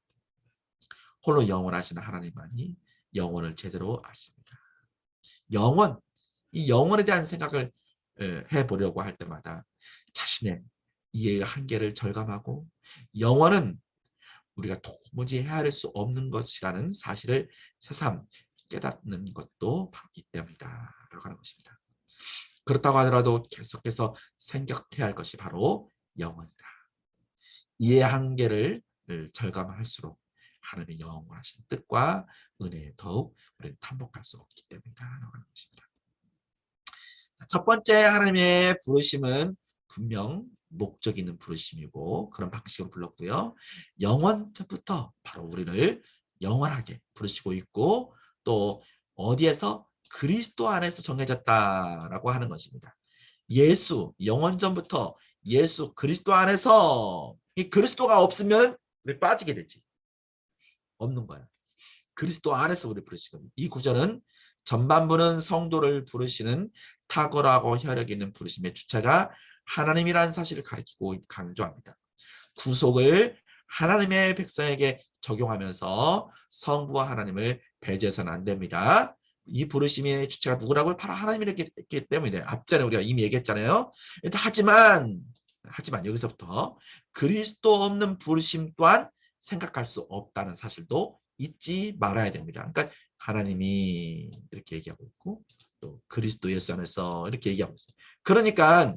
홀로 영원하시는 하나님만이 영혼을 제대로 아십니다. 이 영혼에 대한 생각을 해보려고 할 때마다 자신의 이해의 한계를 절감하고 영혼은 우리가 도무지 헤아릴 수 없는 것이라는 사실을 새삼 깨닫는 것도 바로 이때입니다. 라고 하는 것입니다. 그렇다고 하더라도 계속해서 생각해야 할 것이 바로 영혼이다. 이해의 한계를 절감할수록 하나님의 영원하신 뜻과 은혜에 더욱 우리는 탐복할 수 없기 때문이다. 라고 하는 것입니다. 첫 번째 하나님의 부르심은 분명 목적 있는 부르심이고 그런 방식으로 불렀고요. 영원부터 바로 우리를 영원하게 부르시고 있고 또 어디에서 그리스도 안에서 정해졌다라고 하는 것입니다. 영원전부터 예수 그리스도 안에서 이 그리스도가 없으면 우리 빠지게 되지. 없는 거야. 그리스도 안에서 우리 부르시거든요. 이 구절은 전반부는 성도를 부르시는 탁월하고 혈력 있는 부르심의 주체가 하나님이라는 사실을 가리키고 강조합니다. 구속을 하나님의 백성에게 적용하면서 성부와 하나님을 배제해서는 안 됩니다. 이 부르심의 주체가 누구라고요? 바로 하나님이기 때문에 앞전에 우리가 이미 얘기했잖아요. 하지만 여기서부터 그리스도 없는 부르심 또한 생각할 수 없다는 사실도 잊지 말아야 됩니다. 그러니까 하나님이 이렇게 얘기하고 있고 또 그리스도 예수 안에서 이렇게 얘기하고 있어요. 그러니까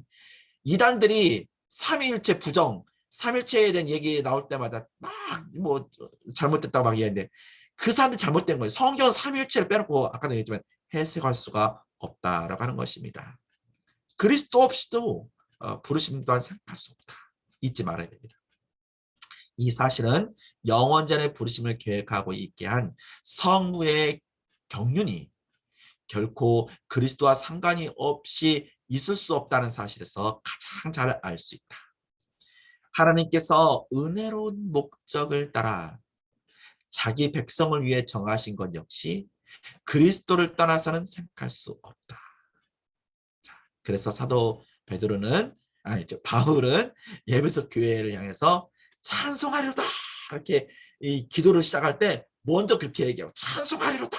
이단들이 삼위일체 부정, 삼일체에 대한 얘기 나올 때마다 막 뭐 잘못됐다고 막 얘기하는데 그 사람들이 잘못된 거예요. 성경은 삼일체를 빼놓고 아까도 얘기했지만 해석할 수가 없다라고 하는 것입니다. 그리스도 없이도 부르심 또한 생각할 수 없다. 잊지 말아야 됩니다. 이 사실은 영원전의 부르심을 계획하고 있게 한 성부의 경륜이 결코 그리스도와 상관이 없이 있을 수 없다는 사실에서 가장 잘 알 수 있다. 하나님께서 은혜로운 목적을 따라 자기 백성을 위해 정하신 것 역시 그리스도를 떠나서는 생각할 수 없다. 자, 그래서 사도 베드로는 바울은 에베소 교회를 향해서 찬송하리로다 이렇게 이 기도를 시작할 때 먼저 그렇게 얘기하고 찬송하리로다.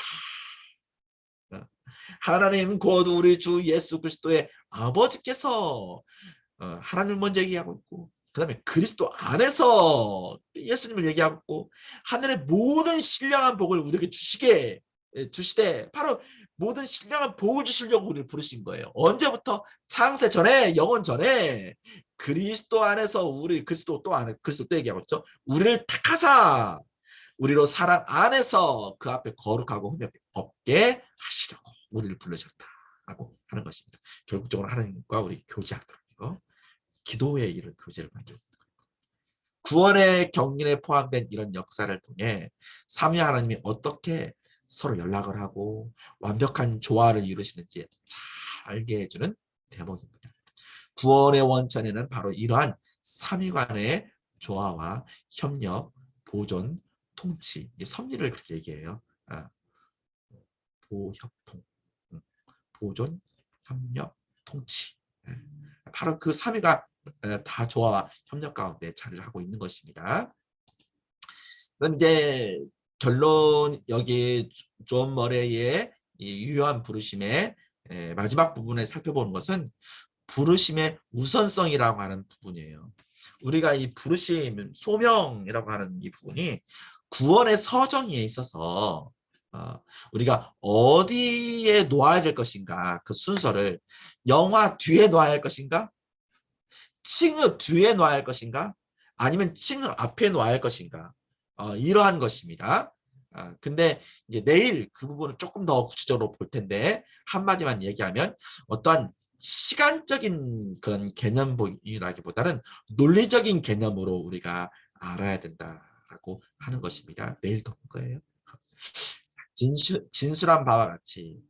하나님 곧 우리 주 예수 그리스도의 아버지께서 하나님을 먼저 얘기하고 있고 그 다음에 그리스도 안에서 예수님을 얘기하고 있고 하늘의 모든 신령한 복을 우리에게 주시되 바로 모든 신령한 복을 주시려고 우리를 부르신 거예요. 언제부터? 창세 전에, 영원 전에 그리스도 안에서 우리 그리스도 또 얘기하고 있죠. 우리를 택하사 우리로 사랑 안에서 그 앞에 거룩하고 흠이 없게 하시려고 우리를 부르셨다라고 하는 것입니다. 결국적으로 하나님과 우리 교제하도록 기도의 일을 교제를 만들고 구원의 경륜에 포함된 이런 역사를 통해 삼위 하나님이 어떻게 서로 연락을 하고 완벽한 조화를 이루시는지 잘 알게 해주는 대목입니다. 구원의 원천에는 바로 이러한 삼위간의 조화와 협력, 보존, 통치, 섭리를 그렇게 얘기해요. 보협통, 보존, 협력, 통치. 바로 그 3위가 다 조화와 협력 가운데 자리를 하고 있는 것입니다. 그럼 이제 결론 여기 존 머레이의 유효한 부르심의 마지막 부분에 살펴보는 것은 부르심의 우선성이라고 하는 부분이에요. 우리가 이 부르심, 소명이라고 하는 이 부분이 구원의 서정에 있어서 우리가 어디에 놓아야 될 것인가 그 순서를 영화 뒤에 놓아야 할 것인가 칭의 뒤에 놓아야 할 것인가 아니면 칭의 앞에 놓아야 할 것인가 이러한 것입니다. 근데 이제 내일 그 부분을 조금 더 구체적으로 볼 텐데 한마디만 얘기하면 어떠한 시간적인 그런 개념이라기보다는 논리적인 개념으로 우리가 알아야 된다라고 하는 것입니다. 내일 더 볼 거예요. 진술한 바와 같이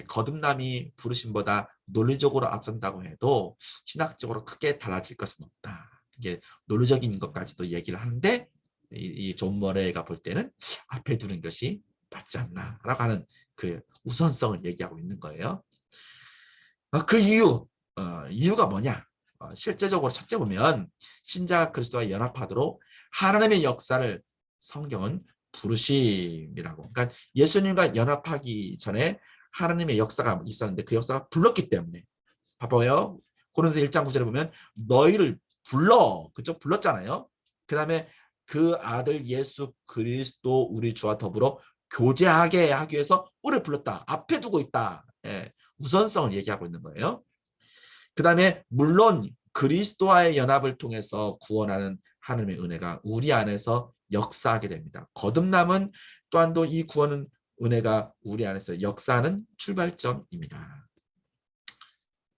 거듭남이 부르심보다 논리적으로 앞선다고 해도 신학적으로 크게 달라질 것은 없다. 이게 논리적인 것까지도 얘기를 하는데 이 존 머레이가 볼 때는 앞에 두는 것이 맞지 않나라고 하는 그 우선성을 얘기하고 있는 거예요. 그 이유가 뭐냐? 실제적으로 첫째 보면 신자가 그리스도와 연합하도록 하나님의 역사를 성경은 부르심이라고. 그러니까 예수님과 연합하기 전에 하나님의 역사가 있었는데 그 역사가 불렀기 때문에 봐봐요. 고린도 1장 9절에 보면 너희를 그쪽 불렀잖아요. 그 다음에 그 아들 예수 그리스도 우리 주와 더불어 교제하게 하기 위해서 우리를 불렀다. 앞에 두고 있다. 우선성을 얘기하고 있는 거예요. 그 다음에 물론 그리스도와의 연합을 통해서 구원하는 하나님의 은혜가 우리 안에서 역사하게 됩니다. 거듭남은 또한 이 구원은 은혜가 우리 안에서 역사하는 출발점입니다.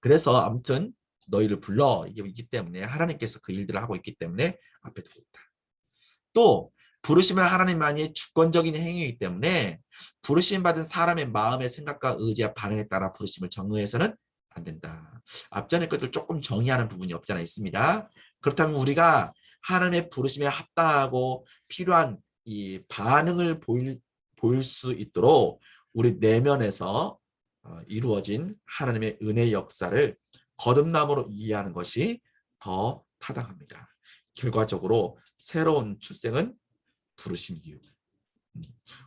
그래서 아무튼 너희를 불러 이게 있기 때문에 하나님께서 그 일들을 하고 있기 때문에 앞에 두고 있다. 또 부르심은 하나님만이 주권적인 행위이기 때문에 부르심 받은 사람의 마음의 생각과 의지와 반응에 따라 부르심을 정의해서는 안 된다. 앞전에 것들 조금 정의하는 부분이 없잖아 있습니다. 그렇다면 우리가 하나님의 부르심에 합당하고 필요한 이 반응을 보일 수 있도록 우리 내면에서 이루어진 하나님의 은혜 역사를 거듭남으로 이해하는 것이 더 타당합니다. 결과적으로 새로운 출생은 부르심 이유.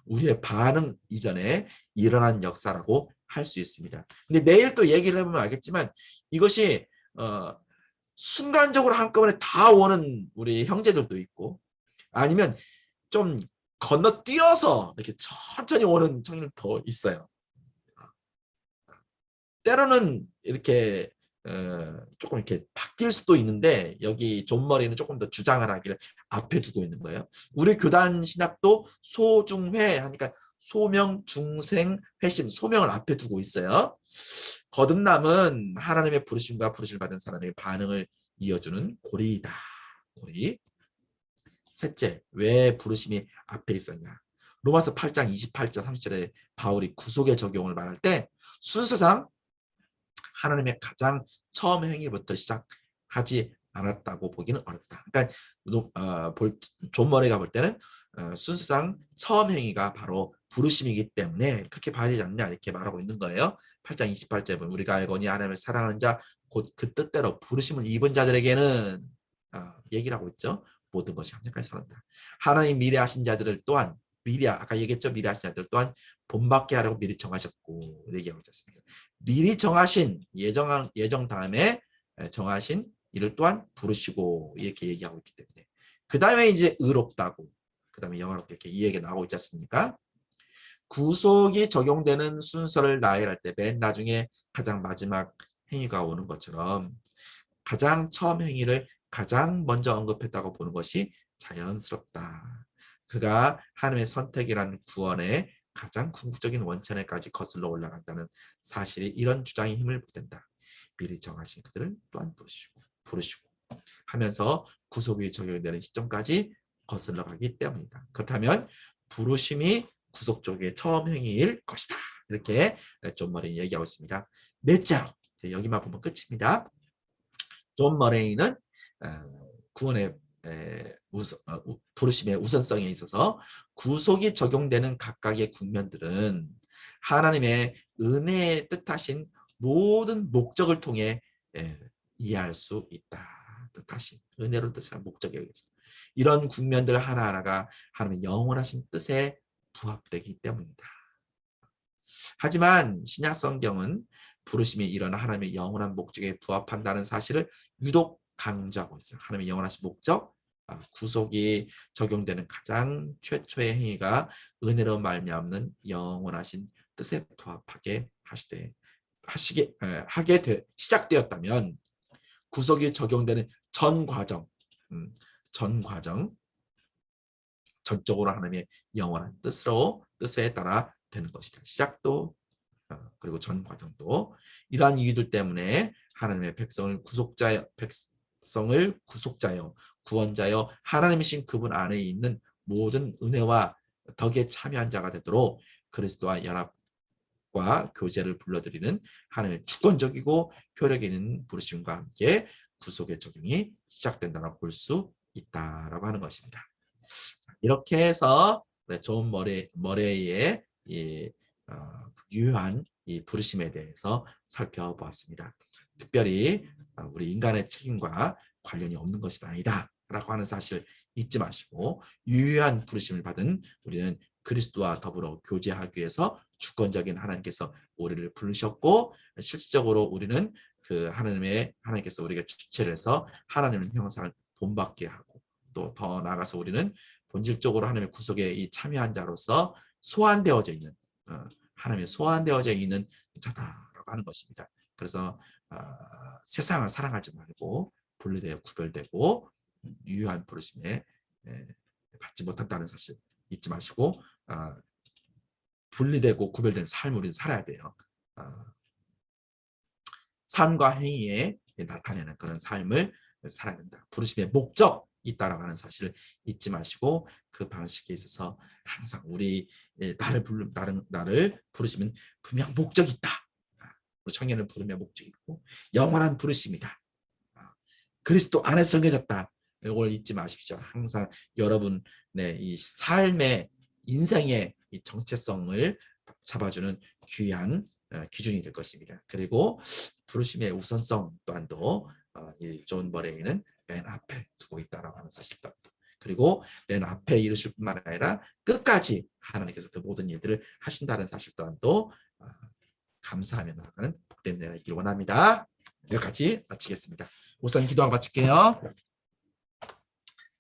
우리의 반응 이전에 일어난 역사라고 할 수 있습니다. 근데 내일 또 얘기를 해보면 알겠지만 이것이 순간적으로 한꺼번에 다 오는 우리 형제들도 있고 아니면 좀 건너뛰어서 이렇게 천천히 오는 청년도 있어요. 때로는 이렇게 조금 이렇게 바뀔 수도 있는데 여기 존 머리는 조금 더 주장을 하기를 앞에 두고 있는 거예요. 우리 교단 신학도 소중회 하니까 소명, 중생, 회심, 소명을 앞에 두고 있어요. 거듭남은 하나님의 부르심과 부르심을 받은 사람의 반응을 이어주는 고리이다. 고리. 셋째, 왜 부르심이 앞에 있었냐? 로마서 8장 28절 30절에 바울이 구속의 적용을 말할 때 순서상 하나님의 가장 처음 행위부터 시작하지 않았다고 보기는 어렵다. 그러니까 존 머리가 볼 때는 순수상 처음 행위가 바로 부르심이기 때문에 그렇게 봐야 되지 않냐 이렇게 말하고 있는 거예요. 8장 28절에 보면 우리가 알거니 하나님을 사랑하는 자 곧 그 뜻대로 부르심을 입은 자들에게는 얘기를 하고 있죠. 모든 것이 함정까지 서른다. 하나님 미리 하신 자들을 또한 미리 아까 얘기했죠. 미리 하신 자들 또한 본받게 하려고 미리 정하셨고 얘기하고 있습니다. 미리 정하신 예정 다음에 정하신 이를 또한 부르시고 이렇게 얘기하고 있기 때문에 그 다음에 이제 의롭다고 그 다음에 영화롭게 이렇게 이 얘기 나오고 있지 않습니까? 구속이 적용되는 순서를 나열할 때 맨 나중에 가장 마지막 행위가 오는 것처럼 가장 처음 행위를 가장 먼저 언급했다고 보는 것이 자연스럽다. 그가 하나님의 선택이라는 구원의 가장 궁극적인 원천에까지 거슬러 올라간다는 사실이 이런 주장에 힘을 보탠다. 미리 정하신 그들을 또한 부르시고 하면서 구속이 적용되는 시점까지 거슬러 가기 때문이다. 그렇다면 부르심이 구속 쪽의 처음 행위일 것이다. 이렇게 존 머레이 얘기하고 있습니다. 넷째로 여기만 보면 끝입니다. 존 머레이는 구원의 부르심의 우선성에 있어서 구속이 적용되는 각각의 국면들은 하나님의 은혜의 뜻하신 모든 목적을 통해 이해할 수 있다. 뜻하신 은혜로 뜻한 목적에 의해서 이런 국면들 하나하나가 하나님의 영원하신 뜻에 부합되기 때문이다. 하지만 신약 성경은 부르심이 일어나 하나님의 영원한 목적에 부합한다는 사실을 유독 강조하고 있어요. 하나님의 영원하신 목적, 구속이 적용되는 가장 최초의 행위가 은혜로 말미암는 영원하신 뜻에 부합하게 시작되었다면 구속이 적용되는 전 과정, 전적으로 하나님의 영원한 뜻에 따라 되는 것이다. 시작도 그리고 전 과정도 이러한 이유들 때문에 하나님의 백성을 구속자여 구원자여 하나님이신 그분 안에 있는 모든 은혜와 덕에 참여한 자가 되도록 그리스도와 연합과 교제를 불러들이는 하나님의 주권적이고 효력 있는 부르심과 함께 구속의 적용이 시작된다고 볼 수 있다라고 하는 것입니다. 이렇게 해서 존 머레이의 유효한 이 부르심에 대해서 살펴보았습니다. 특별히 우리 인간의 책임과 관련이 없는 것이 아니다 라고 하는 사실 잊지 마시고 유효한 부르심을 받은 우리는 그리스도와 더불어 교제하기 위해서 주권적인 하나님께서 우리를 부르셨고 실질적으로 우리는 그 하나님께서 우리가 주체를 해서 하나님의 형상을 본받게 하고 또 더 나아가서 우리는 본질적으로 하나님의 구속에 이 참여한 자로서 소환되어져 있는 하나님의 소환되어져 있는 자다라고 하는 것입니다. 그래서 세상을 사랑하지 말고 분리되어 구별되고 유효한 부르심에 받지 못한다는 사실 잊지 마시고 분리되고 구별된 삶을 우리는 살아야 돼요. 삶과 행위에 나타내는 그런 삶을 살아야 된다. 부르심의 목적 있다라고 하는 사실을 잊지 마시고 그 방식에 있어서 항상 나를 부르시면 분명 목적이 있다. 우리 청년을 부르며 목적이 있고 영원한 부르심이다. 그리스도 안에 섬겨졌다. 이걸 잊지 마십시오. 항상 여러분의 이 삶의 인생의 이 정체성을 잡아주는 귀한 기준이 될 것입니다. 그리고 부르심의 우선성 또한도 이 존 머레이는 맨 앞에 두고 있다라고 하는 사실 또한 그리고 맨 앞에 이르실 뿐만 아니라 끝까지 하나님께서 그 모든 일들을 하신다는 사실 또한 또 감사하며 나아가는 복된 내가 있기를 원합니다. 여기까지 마치겠습니다. 목사님 기도하고 마칠게요.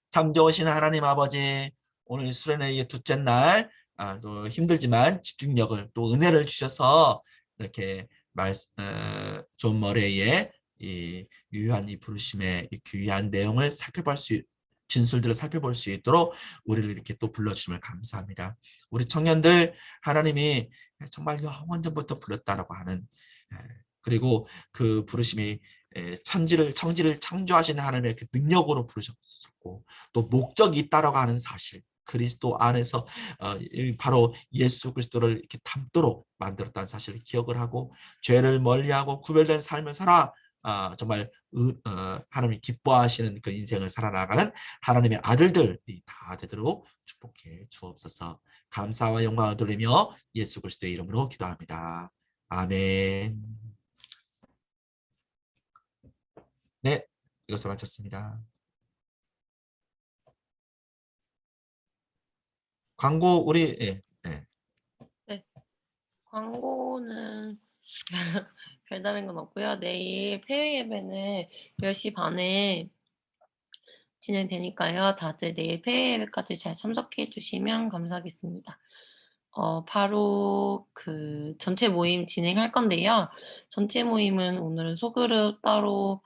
참 좋으신 하나님 아버지, 오늘 수련회의 둘째 날 또 힘들지만 집중력을 또 은혜를 주셔서 이렇게 존 머레이의 이 유효한 이 부르심의 이 귀한 내용을 진술들을 살펴볼 수 있도록 우리를 이렇게 또 불러주심을 감사합니다. 우리 청년들 하나님이 정말 영원전부터 불렀다라고 하는 그리고 그 부르심이 청지를 창조하신 하나님의 그 능력으로 부르셨고 또 목적이 있다라고 하는 사실 그리스도 안에서 바로 예수 그리스도를 이렇게 닮도록 만들었다는 사실을 기억을 하고 죄를 멀리하고 구별된 삶을 살아 정말 하나님이 기뻐하시는 그 인생을 살아나가는 하나님의 아들들이 다 되도록 축복해 주옵소서. 감사와 영광을 돌리며 예수 그리스도의 이름으로 기도합니다. 아멘. 네, 이것으로 마쳤습니다. 광고 우리
네, 광고는 별다른 건 없고요. 내일 폐회 예배는 10시 반에 진행되니까요. 다들 내일 폐회 예배까지 잘 참석해 주시면 감사하겠습니다. 바로 그 전체 모임 진행할 건데요. 전체 모임은 오늘은 소그룹 따로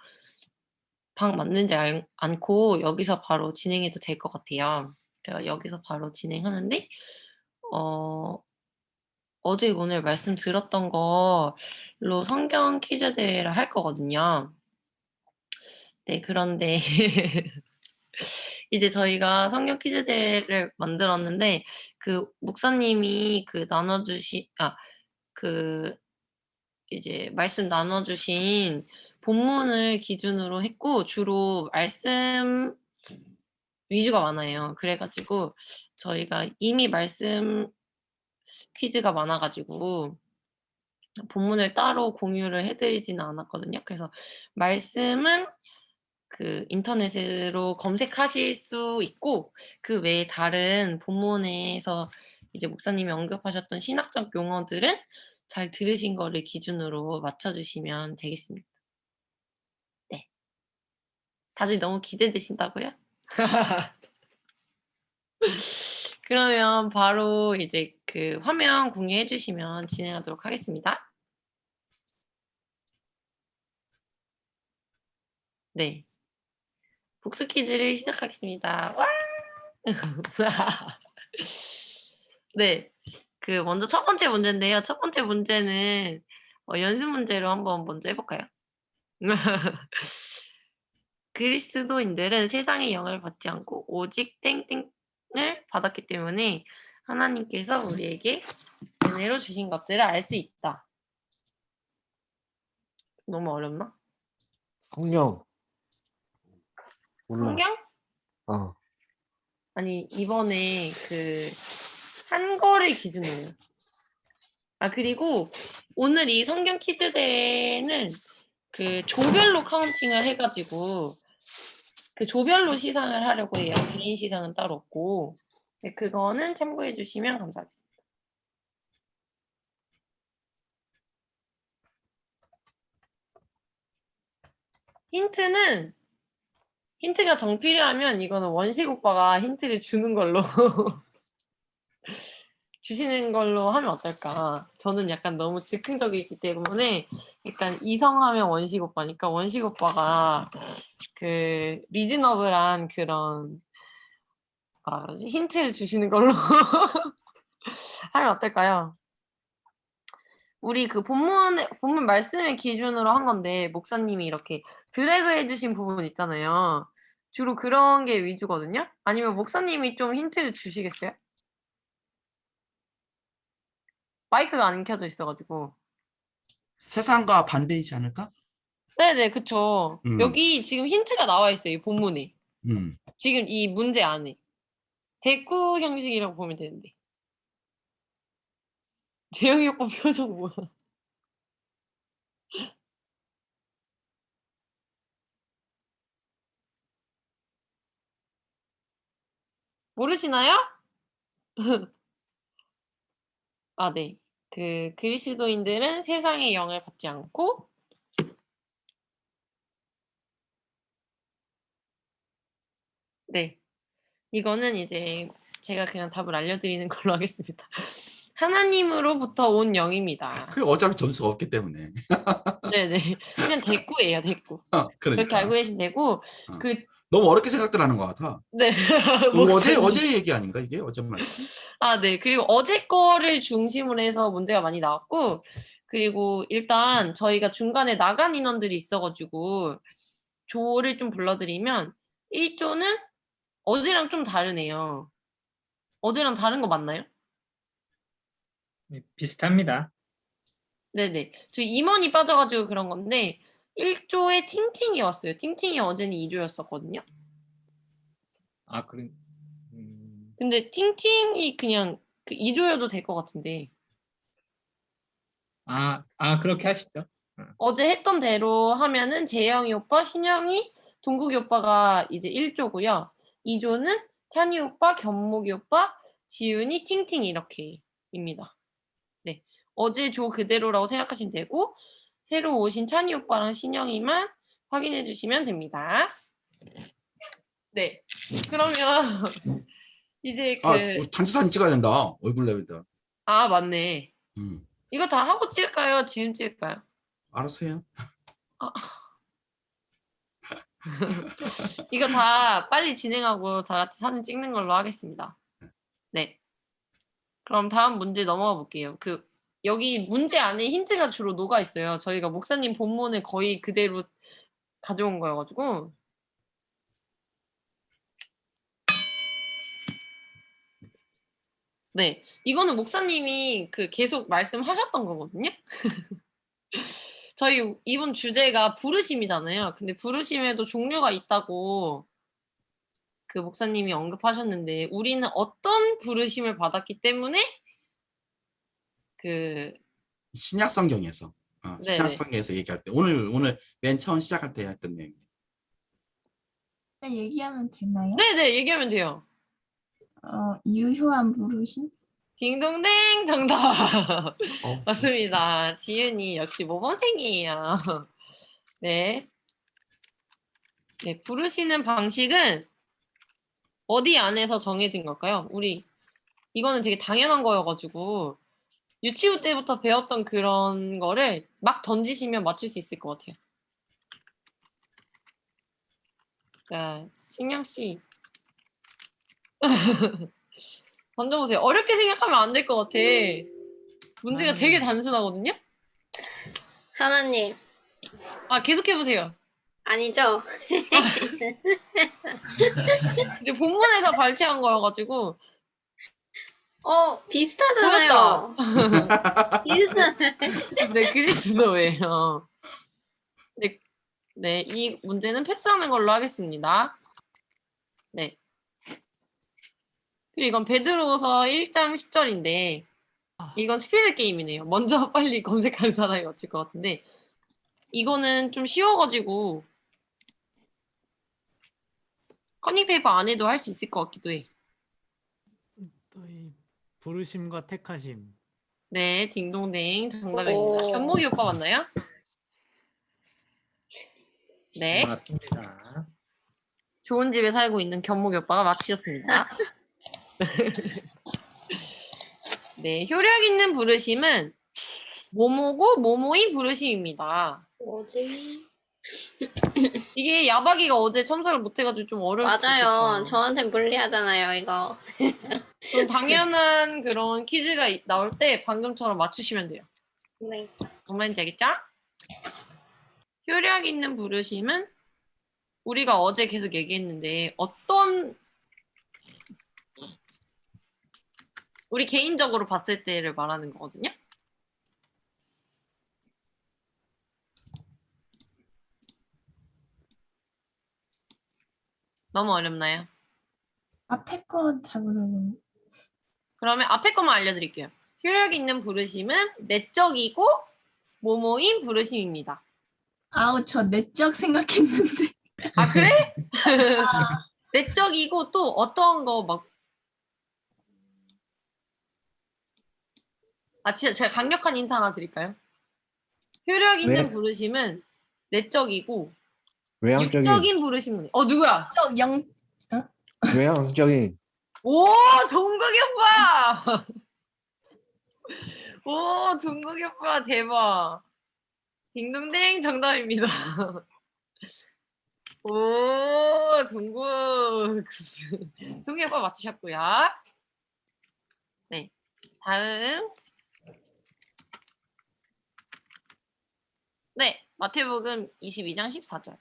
방 맞는지 않고 여기서 바로 진행해도 될 것 같아요. 여기서 바로 진행하는데 어제 오늘 말씀 들었던 걸로 성경 퀴즈 대회를 할 거거든요. 네, 그런데 이제 저희가 성경 퀴즈 대회를 만들었는데 그 목사님이 이제 말씀 나눠주신 본문을 기준으로 했고 주로 말씀 위주가 많아요. 그래가지고 저희가 이미 말씀 퀴즈가 많아가지고 본문을 따로 공유를 해드리지는 않았거든요. 그래서 말씀은 그 인터넷으로 검색하실 수 있고 그 외에 다른 본문에서 이제 목사님이 언급하셨던 신학적 용어들은 잘 들으신 거를 기준으로 맞춰주시면 되겠습니다. 네. 다들 너무 기대되신다고요? 그러면 바로 이제 그 화면 공유해 주시면 진행하도록 하겠습니다. 네. 복수 퀴즈를 시작하겠습니다. 와! 네. 그 먼저 첫 번째 문제인데요. 첫 번째 문제는 연습 문제로 한번 먼저 해 볼까요? 그리스도인들은 세상의 영을 받지 않고 오직 땡땡을 받았기 때문에 하나님께서 우리에게 은혜로 주신 것들을 알 수 있다. 너무 어렵나?
성령. 몰라.
성경?
어.
아니 이번에 그 한거를 기준으로요. 그리고 오늘 이 성경 퀴즈 대회는 그 조별로 카운팅을 해가지고 그 조별로 시상을 하려고 해요. 개인 시상은 따로 없고. 네, 그거는 참고해 주시면 감사하겠습니다. 힌트가 정 필요하면 이거는 원식 오빠가 힌트를 주는 걸로 주시는 걸로 하면 어떨까? 저는 약간 너무 즉흥적이기 때문에 약간 이성하면 원식 오빠니까 원식 오빠가 그 리즈너블한 그런 뭐라 그러지? 힌트를 주시는 걸로 하면 어떨까요? 우리 그 본문 말씀의 기준으로 한 건데 목사님이 이렇게 드래그 해주신 부분 있잖아요. 주로 그런 게 위주거든요. 아니면 목사님이 좀 힌트를 주시겠어요? 마이크가 안 켜져 있어가지고.
세상과 반대이지 않을까?
네네, 그쵸. 여기 지금 힌트가 나와 있어요, 이 본문에. 지금 이 문제 안에. 대꾸 형식이라고 보면 되는데. 재영이 오빠 표정 뭐야? 모르시나요? 아, 네. 그 그리스도인들은 세상의 영을 받지 않고 네. 이거는 이제 제가 그냥 답을 알려드리는 걸로 하겠습니다. 하나님으로부터 온 영입니다.
그 어차피 점수가 없기 때문에.
네네. 그냥 대꾸예요, 대꾸. 그렇게 알고
그러니까.
계시면 되고 그
너무 어렵게 생각들 하는 것 같아.
네.
어제 얘기 아닌가 이게? 어제 말씀?
아, 네. 그리고 어제 거를 중심으로 해서 문제가 많이 나왔고 그리고 일단 저희가 중간에 나간 인원들이 있어가지고 조를 좀 불러드리면 1조는 어제랑 좀 다르네요. 어제랑 다른 거 맞나요?
네, 비슷합니다.
네네. 저희 임원이 빠져가지고 그런 건데 1조에 팅팅이 왔어요. 팅팅이 어제는 2조였었거든요.
아, 그래.
근데 팅팅이 그냥 그 2조여도 될 것 같은데
그렇게 하시죠.
어제 했던 대로 하면은 재영이 오빠, 신영이, 동국이 오빠가 이제 1조고요. 2조는 찬이 오빠, 견목이 오빠, 지윤이, 팅팅 이렇게입니다. 네. 어제 조 그대로라고 생각하시면 되고 새로 오신 찬이 오빠랑 신영이만 확인해 주시면 됩니다. 네. 그러면 이제
단체 사진 찍어야 된다. 얼굴 내밀다.
아, 맞네.
음.
이거 다 하고 찍을까요? 지금 찍을까요?
알아서 해요.
이거 다 빨리 진행하고 다 같이 사진 찍는 걸로 하겠습니다. 네. 그럼 다음 문제 넘어가 볼게요. 여기 문제 안에 힌트가 주로 녹아 있어요. 저희가 목사님 본문을 거의 그대로 가져온 거여가지고. 네. 이거는 목사님이 계속 말씀하셨던 거거든요. 저희 이번 주제가 부르심이잖아요. 근데 부르심에도 종류가 있다고 그 목사님이 언급하셨는데 우리는 어떤 부르심을 받았기 때문에
신약 성경에서 신약
네네.
성경에서 얘기할 때 오늘 맨 처음 시작할 때 했던 내용.
얘기하면 되나요?
네네, 얘기하면 돼요.
유효한 부르심?
딩동댕 정답. 맞습니다. 지윤이 역시 모범생이에요. 네. 네, 부르시는 방식은 어디 안에서 정해진 걸까요? 이거는 되게 당연한 거여가지고 유치부 때부터 배웠던 그런 거를 막 던지시면 맞출 수 있을 것 같아요. 자, 신영 씨. 던져보세요. 어렵게 생각하면 안 될 것 같아. 문제가 되게 단순하거든요?
하나님,
아, 계속해보세요.
아니죠?
이제 본문에서 발췌한 거여가지고.
비슷하잖아요. 비슷하잖아요.
네, 그리스도예요. 네, 이 문제는 패스하는 걸로 하겠습니다. 네. 그리고 이건 베드로서 1장 10절인데 이건 스피드 게임이네요. 먼저 빨리 검색하는 사람이 없을 것 같은데 이거는 좀 쉬워가지고 커닝페이퍼 안 해도 할 수 있을 것 같기도 해.
또 이 부르심과 택하심.
네, 딩동댕 정답입니다. 견목이 오빠 맞나요? 네.
맞습니다.
좋은 집에 살고 있는 견목이 오빠가 맞히셨습니다. 네, 효력 있는 부르심은 모모고 모모인 부르심입니다.
뭐지?
이게 야박이가 어제 참석을 못해가지고 좀 어려울 수도 있겠다.
맞아요. 저한테 불리하잖아요, 이거.
좀 당연한 그런 퀴즈가 나올 때 방금처럼 맞추시면 돼요.
네.
뭔 말인지 알겠죠? 효력 있는 부르심은 우리가 어제 계속 얘기했는데 우리 개인적으로 봤을 때를 말하는 거거든요. 너무 어렵나요?
앞에 거 잘 모르겠는데.
그러면 앞에 것만 알려드릴게요. 효력 있는 부르심은 내적이고 모모인 부르심입니다.
아우, 저 내적 생각했는데.
아, 그래? 내적이고 또 어떤 거 막 아 진짜 제가 강력한 힌트 하나 드릴까요? 효력 있는
네.
부르심은 내적이고
외향적인,
육적인 부르심은 누구야?
저 영,
외향적인,
오 종국이 오빠! 오 종국이 오빠 대박! 딩동댕 정답입니다. 오 종국 종국이 오빠 맞추셨고요. 네 다음 네 마태복음 22장 14절.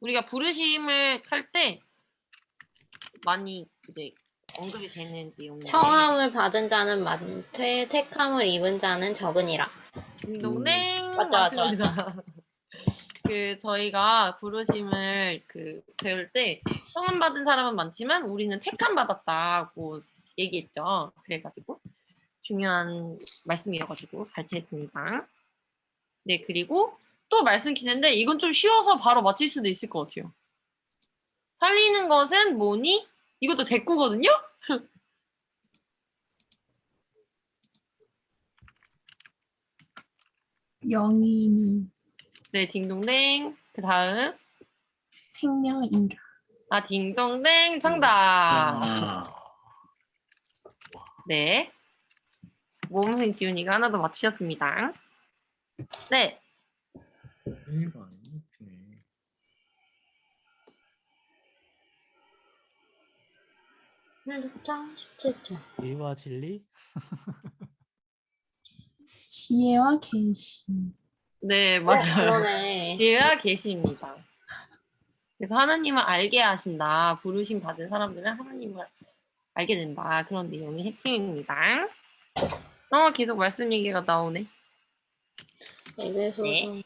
우리가 부르심을 할 때 많이 이제 언급이 되는 내용인데
청함을 받은 자는 많되 택함을 입은 자는 적으니라.
딩동댕
맞죠, 맞죠,
맞습니다. 그 저희가 부르심을 배울 때 성함 받은 사람은 많지만 우리는 택함 받았다고 얘기했죠. 그래가지고 중요한 말씀이어가지고 발췌했습니다. 네 그리고 또 말씀 퀴즈인데 이건 좀 쉬워서 바로 맞힐 수도 있을 것 같아요. 살리는 것은 뭐니? 이것도 대꾸거든요.
영인이
네 딩동댕. 그 다음
생명이라.
딩동댕 정답.
아,
네. 모범생 지훈이가 하나 더 맞추셨습니다. 네.
1번 이렇게.
1장 17절.
의와 진리?
지혜와 계시.
네, 맞아요.
그러네.
지혜와 계시입니다. 그래서 하나님을 알게 하신다. 부르심 받은 사람들은 하나님을 알게 된다. 그런 내용이 핵심입니다. 계속 말씀 얘기가 나오네.
에베소서.
네.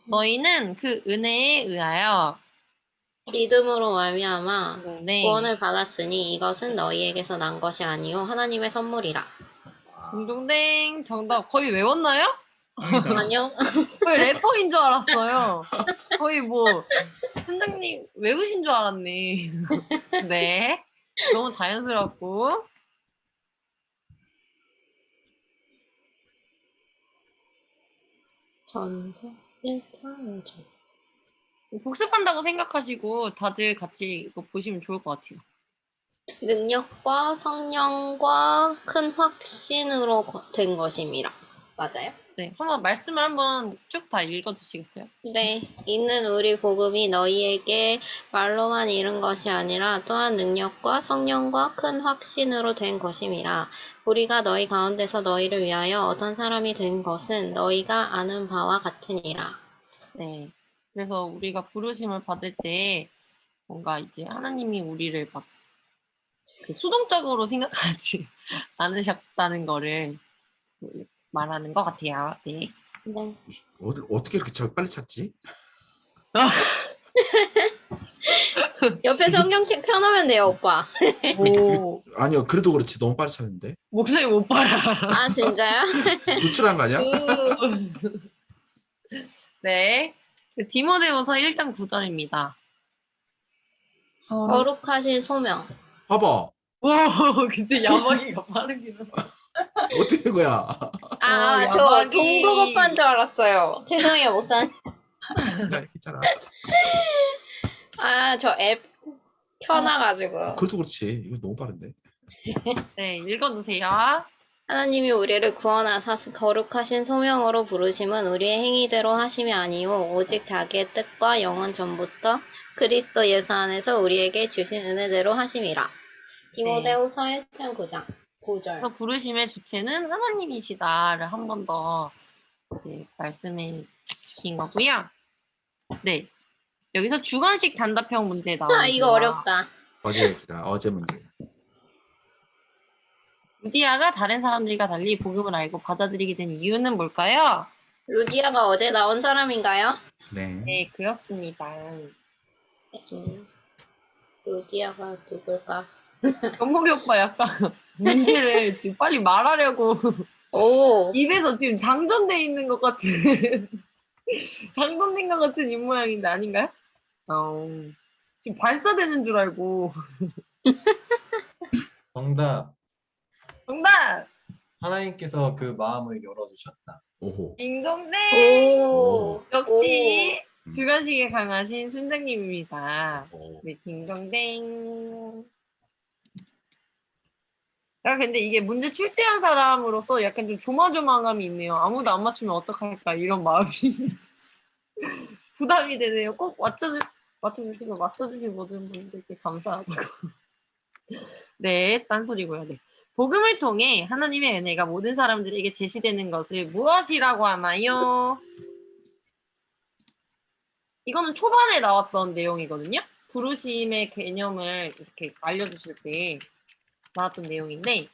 너희는 그 은혜에 의하여
믿음으로 말미암아
네.
구원을 받았으니 이것은 너희에게서 난 것이 아니요 하나님의 선물이라.
딩동댕 정답 거의 외웠나요?
아니다.
아니요.
거의 래퍼인 줄 알았어요. 거의 뭐 순장님 외우신 줄 알았네. 네. 너무 자연스럽고.
전서 1장 5절.
복습한다고 생각하시고 다들 같이 이거 보시면 좋을 것 같아요.
능력과 성령과 큰 확신으로 된 것임이라. 맞아요?
네, 한번 말씀을 한번 쭉 다 읽어주시겠어요?
네, 이는 우리 복음이 너희에게 말로만 이른 것이 아니라 또한 능력과 성령과 큰 확신으로 된 것임이라. 우리가 너희 가운데서 너희를 위하여 어떤 사람이 된 것은 너희가 아는 바와 같으니라.
네. 그래서 우리가 부르심을 받을 때 뭔가 이제 하나님이 우리를 막 수동적으로 생각하지 않으셨다는 거를 말하는 것 같아요. 네.
네.
어떻게 이렇게 빨리 찾지?
옆에 성경책 펴놓으면 돼요, 오빠.
오,
아니요, 그래도 그렇지 너무 빨리 찾는데.
목소리 못 봐라.
아, 진짜요?
누출한 거 아니야?
네. 디모데후서 1장 9절입니다.
거룩하신 소명.
봐봐.
와, 근데 야마기가 빠르긴 하다.
어떻게 된 거야?
아, 저
야마기.
동독오빠인 줄 알았어요. 죄송해요, 목사님.
있잖아.
아, 저 앱 켜놔가지고.
그래도 그렇지. 이거 너무 빠른데.
네, 읽어주세요.
하나님이 우리를 구원하사 거룩하신 소명으로 부르심은 우리의 행위대로 하심이 아니요 오직 자기의 뜻과 영원 전부터 그리스도 예수 안에서 우리에게 주신 은혜대로 하심이라. 디모데후서 1장 9절.
그래서 부르심의 주체는 하나님이시다를 한 번 더 말씀해 주신 거고요. 네. 여기서 주관식 단답형 문제 나와요.
아, 이거 어렵다.
어제 문제.
루디아가 다른 사람들과 달리 복음을 알고 받아들이게 된 이유는 뭘까요?
루디아가 어제 나온 사람인가요?
네.
네, 그렇습니다.
루디아가 누굴까?
연목이 오빠 약간 문제를 지금 빨리 말하려고
오,
입에서 지금 장전돼 있는 것 같은 장전된 것 같은 입 모양인데 아닌가요? 지금 발사되는 줄 알고
정답.
정답!
하나님께서 그 마음을 열어주셨다.
오호.
딩동댕!
오.
역시
오.
주관식에 강하신 순장님입니다.
오.
네, 딩동댕. 야, 근데 이게 문제 출제한 사람으로서 약간 좀 조마조마감이 있네요. 아무도 안 맞추면 어떡할까 이런 마음이 부담이 되네요. 꼭 맞춰주신 모든 분들께 감사하다고. 네, 딴소리고요. 네. 복음을 통해 하나님의 은혜가 모든 사람들에게 제시되는 것을 무엇이라고 하나요? 이거는 초반에 나왔던 내용이거든요. 부르심의 개념을 이렇게 알려주실 때 나왔던 내용인데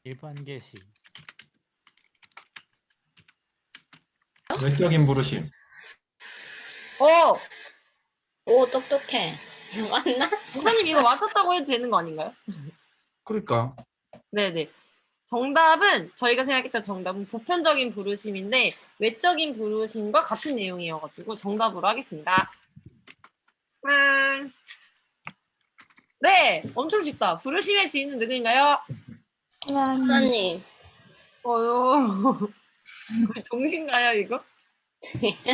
일반 계시.
외적인 부르심.
오, 똑똑해. 맞나?
목사님 이거 맞췄다고 해도 되는 거 아닌가요?
그러니까
네네. 정답은 저희가 생각했던 정답은 보편적인 부르심인데 외적인 부르심과 같은 내용이어가지고 정답으로 하겠습니다. 네, 엄청 쉽다. 부르심의 주인은 누구인가요?
하나님.
하나님.
어요. 정신가요 이거?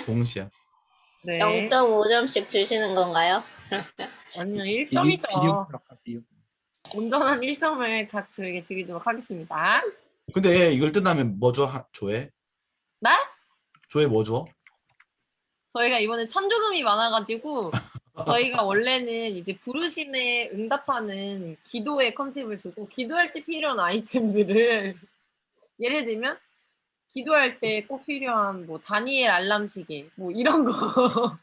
동시야.
네.
0.5점씩 주시는 건가요?
아니요,
비디오
1점이죠.
들어갈게요.
온전한 1점을 각 저에게 드리도록 하겠습니다.
근데 이걸 뜬다면 뭐 줘? 조회?
네?
조회 뭐 줘?
저희가 이번에 참조금이 많아가지고 저희가 원래는 이제 부르심에 응답하는 기도의 컨셉을 두고 기도할 때 필요한 아이템들을 예를 들면 기도할 때 꼭 필요한 뭐 다니엘 알람 시계 뭐 이런 거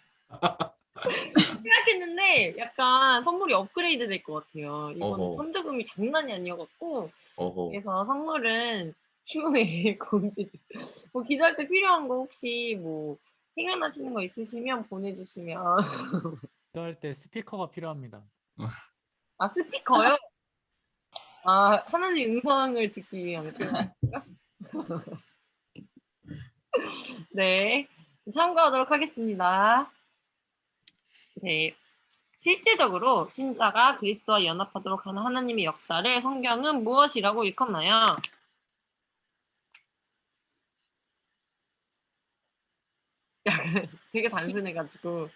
생각했는데 약간 선물이 업그레이드 될 것 같아요. 이번에
어허.
참조금이 장난이 아니어갖고
어허.
그래서 선물은 추후에 공지. 뭐 기도할 때 필요한 거 혹시 뭐 생각나시는 거 있으시면 보내주시면.
기도할 때 스피커가 필요합니다.
아 스피커요? 아 하나님 음성을 듣기 위한 거. 네, 참고하도록 하겠습니다. 네, 실질적으로 신자가 그리스도와 연합하도록 하는 하나님의 역사를 성경은 무엇이라고 일컫나요? 약간 되게 단순해가지고.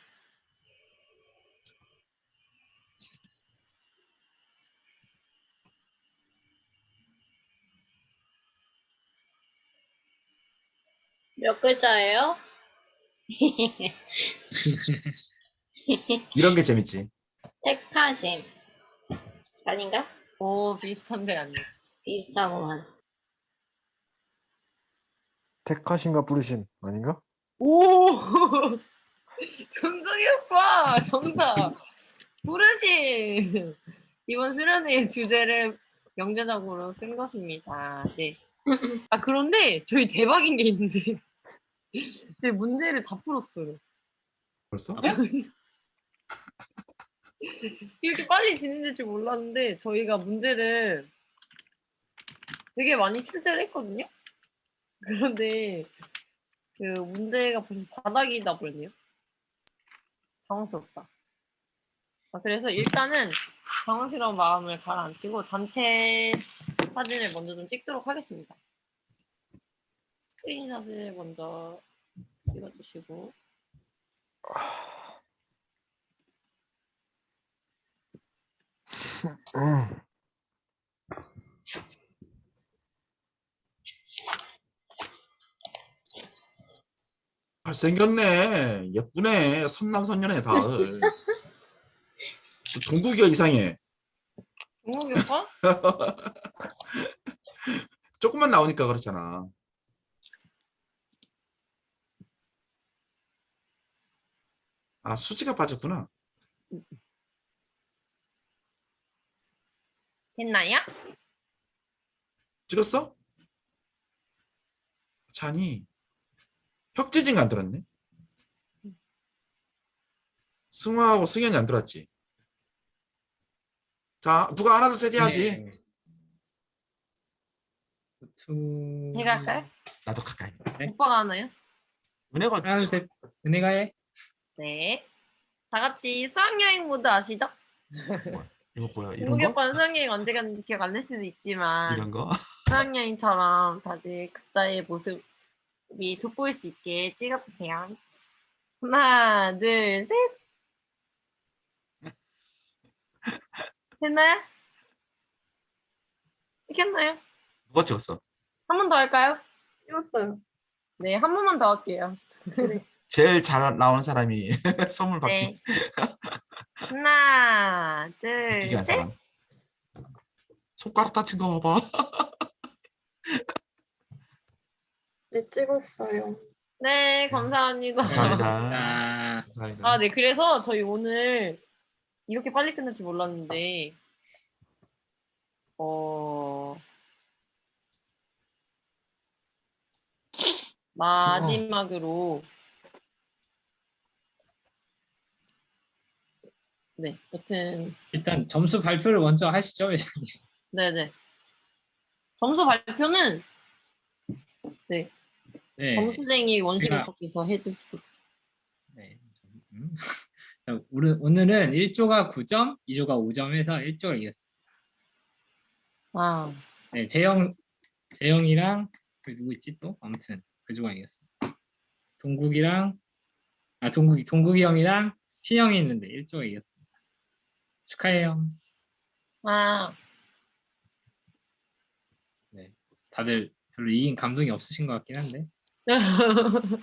몇 글자예요?
이런 게 재밌지.
택하심. 아닌가?
오 비슷한데 아니에요.
비슷하구만.
택하신가 부르심 아닌가?
오 정동이 오빠 정답. 부르심. 이번 수련회의 주제를 명제적으로 쓴 것입니다. 네. 아 그런데 저희 대박인 게 있는데 제 문제를 다 풀었어요.
벌써?
이렇게 빨리 진행될 줄 몰랐는데 저희가 문제를 되게 많이 출제를 했거든요. 그런데 그 문제가 벌써 바닥이다 버렸네요. 당황스럽다. 그래서 일단은 당황스러운 마음을 가라앉히고 단체 사진을 먼저 좀 찍도록 하겠습니다. 스크린샷을 먼저 찍어주시고.
잘생겼네. 예쁘네. 선남선녀네 다들. 동국이가 이상해.
종목이 오빠?
조금만 나오니까 그렇잖아. 아 수지가 빠졌구나.
됐나요?
찍었어? 찬이 혁지진가 안 들었네. 승화하고 승현이 안 들었지. 자 누가 하나 둘 셋 해야지.
네. 투.
제가 할까요?
나도 가까이.
네.
오빠가 하나요?
은혜가
하나, 둘, 셋. 은혜가 해.
네. 다 같이 수학여행 모드 아시죠?
이거 뭐야? 이런
동욱이
거?
오빠는 수학여행 언제 갔는지 기억 안 날 수도 있지만
이런 거?
수학여행처럼 다들 각자의 모습이 돋보일 수 있게 찍어보세요. 하나, 둘, 셋. 됐나요? 찍혔나요?
누가 찍었어?
한 번 더 할까요?
찍었어요.
네, 한 번만 더 할게요.
제일 잘 나오는 사람이 선물 받기.
네. 하나, 둘,
웃기게 한
셋.
사람. 손가락 다친 거 봐봐.
네, 찍었어요.
네, 감사합니다.
감사합니다.
아,
감사합니다.
아, 네. 그래서 저희 오늘 이렇게 빨리 끝날 줄 몰랐는데, 마지막으로, 네, 여튼,
일단 점수 발표를 먼저 하시죠, 회장님.
네네. 점수 발표는, 네,
네.
점수쟁이 원식
제가-
오빠께서 해주시도록.
네. 자, 오늘은 1조가 9점, 2조가 5점 해서 1조가 이겼습니다.
아,
네, 재영이랑 그 누구 있지 또? 아무튼 그 조가 이겼습니다. 동국이 형이랑 신영이 있는데 1조가 이겼습니다. 축하해요.
아,
네, 다들 별로 이긴 감동이 없으신 것 같긴 한데.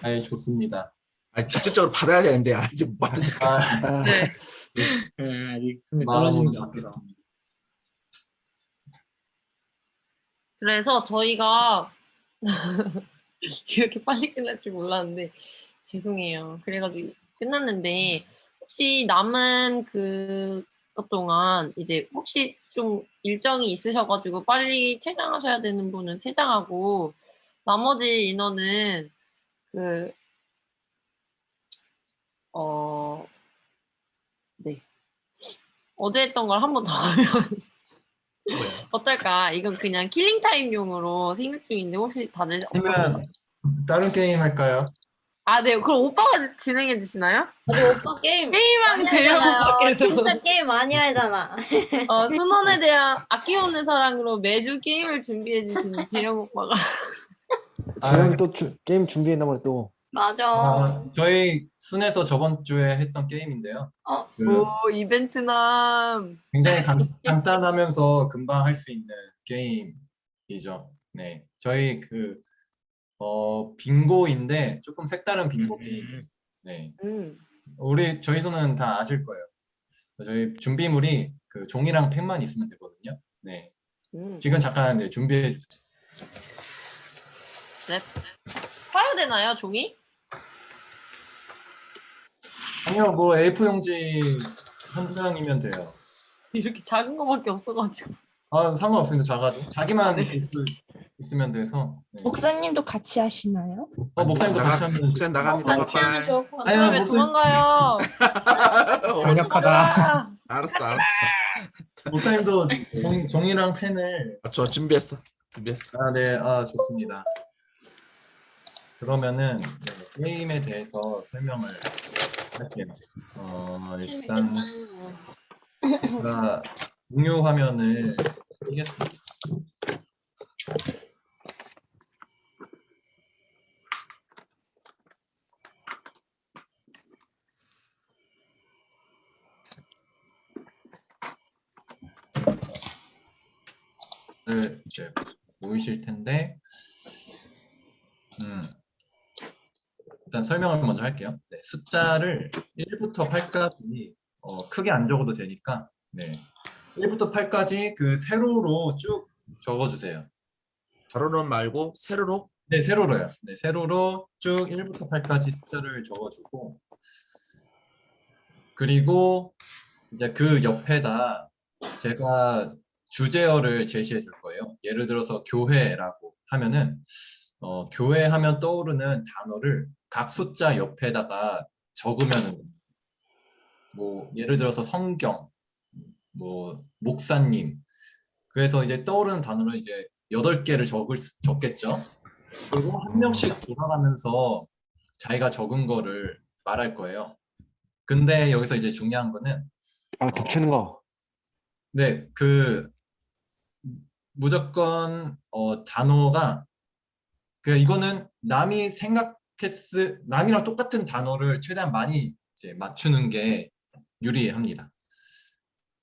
아예 좋습니다.
아, 직접적으로 받아야 되는데 이제 못 받는데.
아,
네.
아직 손에 떨어지는 게
마음으로
없어서.
받겠습니다.
그래서 저희가 이렇게 빨리 끝날 줄 몰랐는데 죄송해요. 그래가지고 끝났는데 혹시 남은 그것 동안 이제 혹시 좀 일정이 있으셔가지고 빨리 퇴장하셔야 되는 분은 퇴장하고 나머지 인원은 네. 어제 했던 걸 한 번 더 하면 어떨까? 이건 그냥 킬링 타임용으로 생각 중인데 혹시 다들
아니면 다른 게임 할까요?
아, 네. 그럼 오빠가 진행해 주시나요?
아직 오빠 게임
게임왕
많이
제일
하잖아요.
오빠께서
진짜 게임 많이 하잖아.
순원에 대한 아낌없는 사랑으로 매주 게임을 준비해 주시는 재영 오빠가
재영이 또 게임 준비했나 보네 또.
맞아.
저희 순에서 저번 주에 했던 게임인데요. 그
오 이벤트남
굉장히 간단하면서 금방 할 수 있는 게임이죠. 네, 저희 빙고인데 조금 색다른 빙고 게임. 네, 저희 손은 다 아실 거예요. 저희 준비물이 그 종이랑 펜만 있으면 되거든요. 네, 지금 잠깐 네, 준비해 주세요.
네. 사야 되나요 종이?
아니요, 뭐 A4 용지 한 장이면 돼요.
이렇게 작은 거밖에 없어가지고
아, 상관없습니다. 작아도 자기만 있으면 돼서. 네.
목사님도 같이 하시나요?
목사님도 같이 하면
목사님 나갑니다.
같이 하면
바이바이.
좋을 것 같아.
아니요,
왜
목사님-
도망가요?
강력하다.
알았어.
목사님도 종이랑 펜을.
저 준비했어.
아, 네, 좋습니다. 그러면은 네, 게임에 대해서 설명을 할게요. 일단 제가 공유 화면을 띄겠습니다. 이제 보이실 텐데, 일단 설명을 먼저 할게요. 네, 숫자를 1부터 8까지 크게 안 적어도 되니까, 네, 1부터 8까지 그 세로로 쭉 적어주세요.
가로는 말고 세로로.
네, 세로로요. 네, 세로로 쭉 1부터 8까지 숫자를 적어주고, 그리고 이제 그 옆에다 제가 주제어를 제시해 줄 거예요. 예를 들어서 교회라고 하면은 교회 하면 떠오르는 단어를 각 숫자 옆에다가 적으면은 뭐 예를 들어서 성경, 뭐 목사님. 그래서 이제 떠오르는 단어를 이제 8개를 적겠죠. 그리고 한 명씩 돌아가면서 자기가 적은 거를 말할 거예요. 근데 여기서 이제 중요한 거는
아 겹치는 거.
네, 무조건 단어가 이거는 남이랑 똑같은 단어를 최대한 많이 이제 맞추는 게 유리합니다.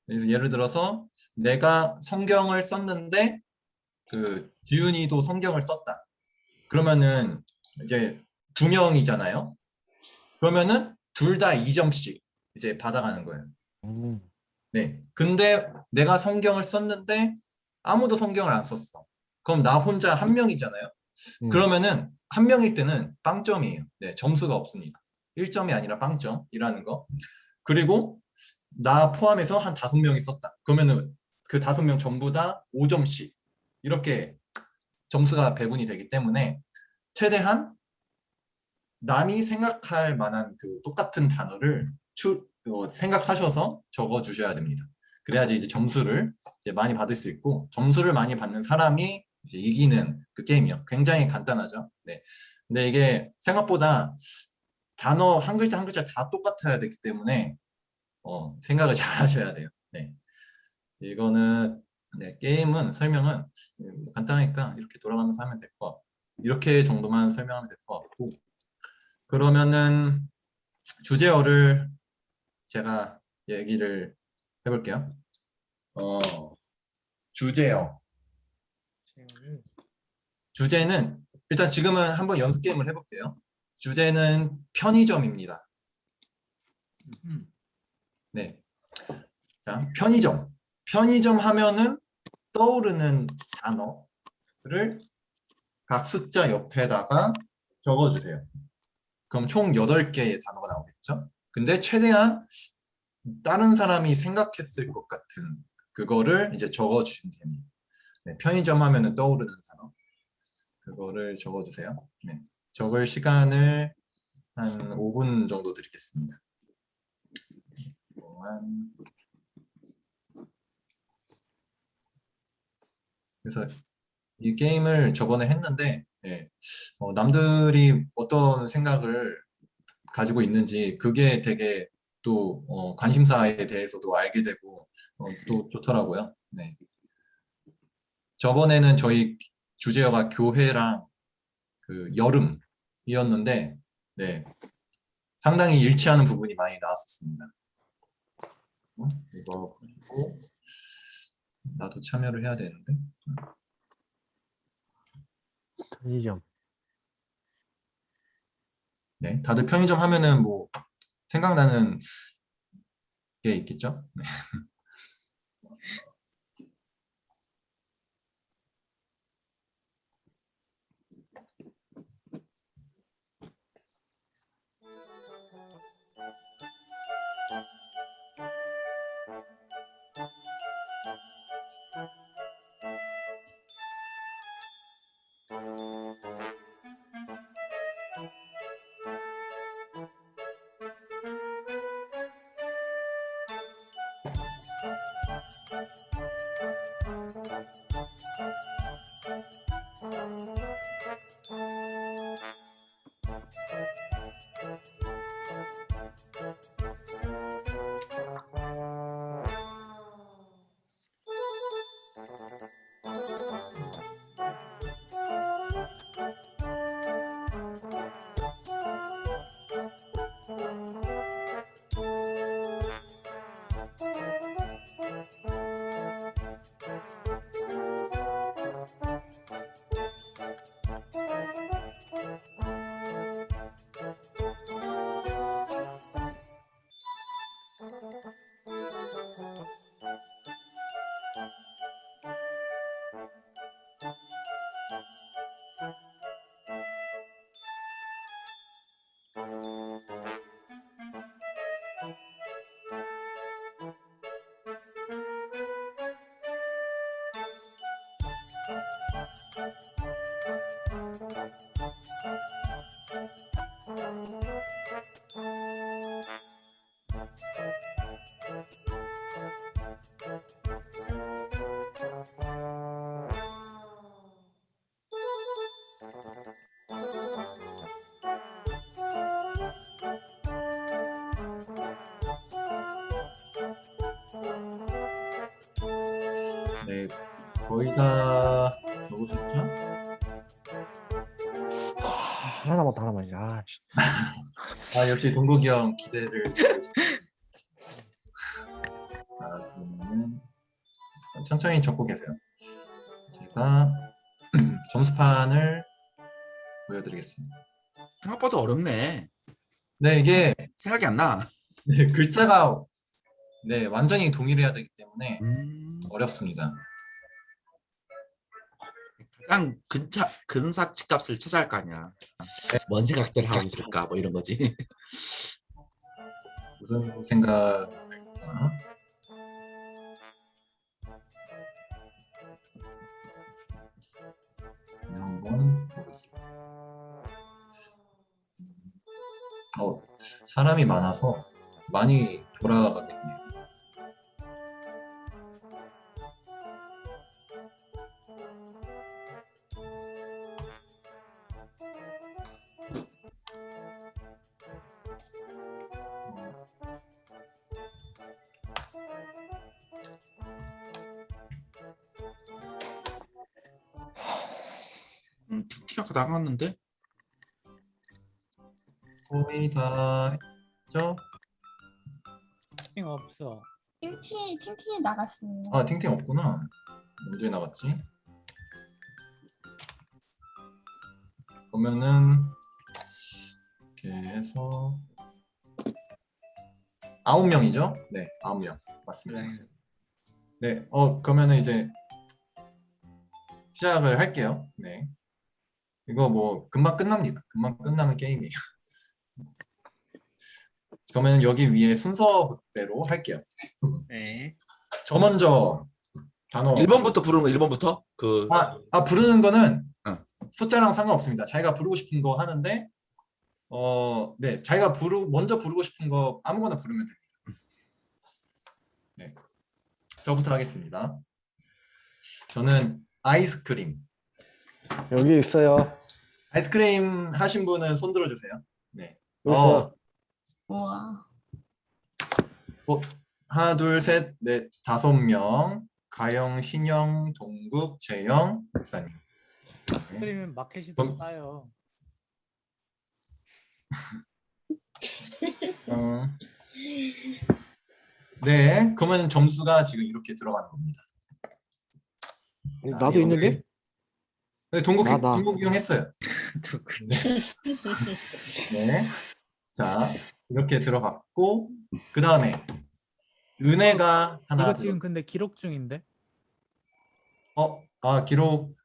그래서 예를 들어서 내가 성경을 썼는데 지훈이도 성경을 썼다. 그러면은 이제 2명이잖아요. 그러면은 둘 다 2점씩 이제 받아가는 거예요. 네. 근데 내가 성경을 썼는데 아무도 성경을 안 썼어. 그럼 나 혼자 1명이잖아요. 그러면은 1명일 때는 빵점이에요. 네, 점수가 없습니다. 1점이 아니라 빵점이라는 거. 그리고 나 포함해서 한 5명이 썼다. 그러면은 그 5명 전부 다 5점씩 이렇게 점수가 배분이 되기 때문에 최대한 남이 생각할 만한 똑같은 단어를 생각하셔서 적어 주셔야 됩니다. 그래야지 이제 점수를 이제 많이 받을 수 있고, 점수를 많이 받는 사람이 이제 이기는 게임이요. 굉장히 간단하죠. 네. 근데 이게 생각보다 단어 한 글자 한 글자 다 똑같아야 되기 때문에 생각을 잘 하셔야 돼요. 네. 이거는 게임은 설명은 간단하니까 이렇게 돌아가면서 하면 될 것 같고, 이렇게 정도만 설명하면 될 것 같고, 그러면은 주제어를 제가 얘기를 해볼게요. 주제어. 주제는 일단 지금은 한번 연습 게임을 해볼게요. 주제는 편의점입니다. 네. 자, 편의점. 편의점 하면은 떠오르는 단어를 각 숫자 옆에다가 적어주세요. 그럼 총 8개의 단어가 나오겠죠? 근데 최대한 다른 사람이 생각했을 것 같은 그거를 이제 적어주시면 됩니다. 네, 편의점 하면은 떠오르는 단어. 그거를 적어주세요. 네, 적을 시간을 한 5분 정도 드리겠습니다. 그래서 이 게임을 저번에 했는데 남들이 어떤 생각을 가지고 있는지 그게 되게 또 관심사에 대해서도 알게 되고 또 좋더라고요. 네. 저번에는 저희 주제어가 교회랑 여름이었는데 네. 상당히 일치하는 부분이 많이 나왔었습니다. 이거 보시고 나도 참여를 해야 되는데.
편의점.
네, 다들 편의점 하면은 뭐 생각나는 게 있겠죠? 네. 네, 거의 다 적으셨죠?
하나 남았다, 하나만. 아, 씨.
아, 역시 동국이 형 기대를 잘해주시네요. 자, 그러면은 천천히 적고 계세요. 제가 점수판을 보여드리겠습니다.
생각보다 어렵네.
네, 이게
생각이 안 나.
네, 글자가 네, 완전히 동일해야 되기 때문에 어렵습니다.
가장 근사치 값을 찾아야 할 거 아니야. 뭔 생각들 하고 있을까 뭐 이런 거지.
무슨 생각일까? 한번 보겠습니다. 사람이 많아서 많이 돌아가겠네요.
티가 나갔는데?
거의 다 했죠?
팅 없어.
팅팅이 나갔어요.
아, 팅팅 없구나. 언제 나갔지? 그러면은 이렇게 해서 9명이죠? 네, 9명 맞습니다. 네, 그러면은 이제 시작을 할게요. 네, 이거 뭐 금방 끝납니다. 금방 끝나는 게임이에요. 그러면 여기 위에 순서대로 할게요.
네.
저 먼저 단어
1번부터 부르는 거 1번부터?
부르는 거는
어.
숫자랑 상관없습니다. 자기가 부르고 싶은 거 하는데 네, 자기가 먼저 부르고 싶은 거 아무거나 부르면 됩니다. 네, 저부터 하겠습니다. 저는 아이스크림.
여기 있어요.
아이스크림 하신 분은 손 들어주세요. 네.
여기 있어.
우와.
하나, 둘, 셋, 넷, 5명. 가영, 신영, 동국, 재영, 목사님. 네.
그러면 마켓이 더
그럼-
싸요.
네, 그러면 점수가 지금 이렇게 들어가는 겁니다. 자,
나도 있는데?
네,
나.
동국이 형 했어요. 네. 자, 이렇게 들어갔고, 그 다음에 은혜가 하나
이거 지금 근데 기록 중인데?
기록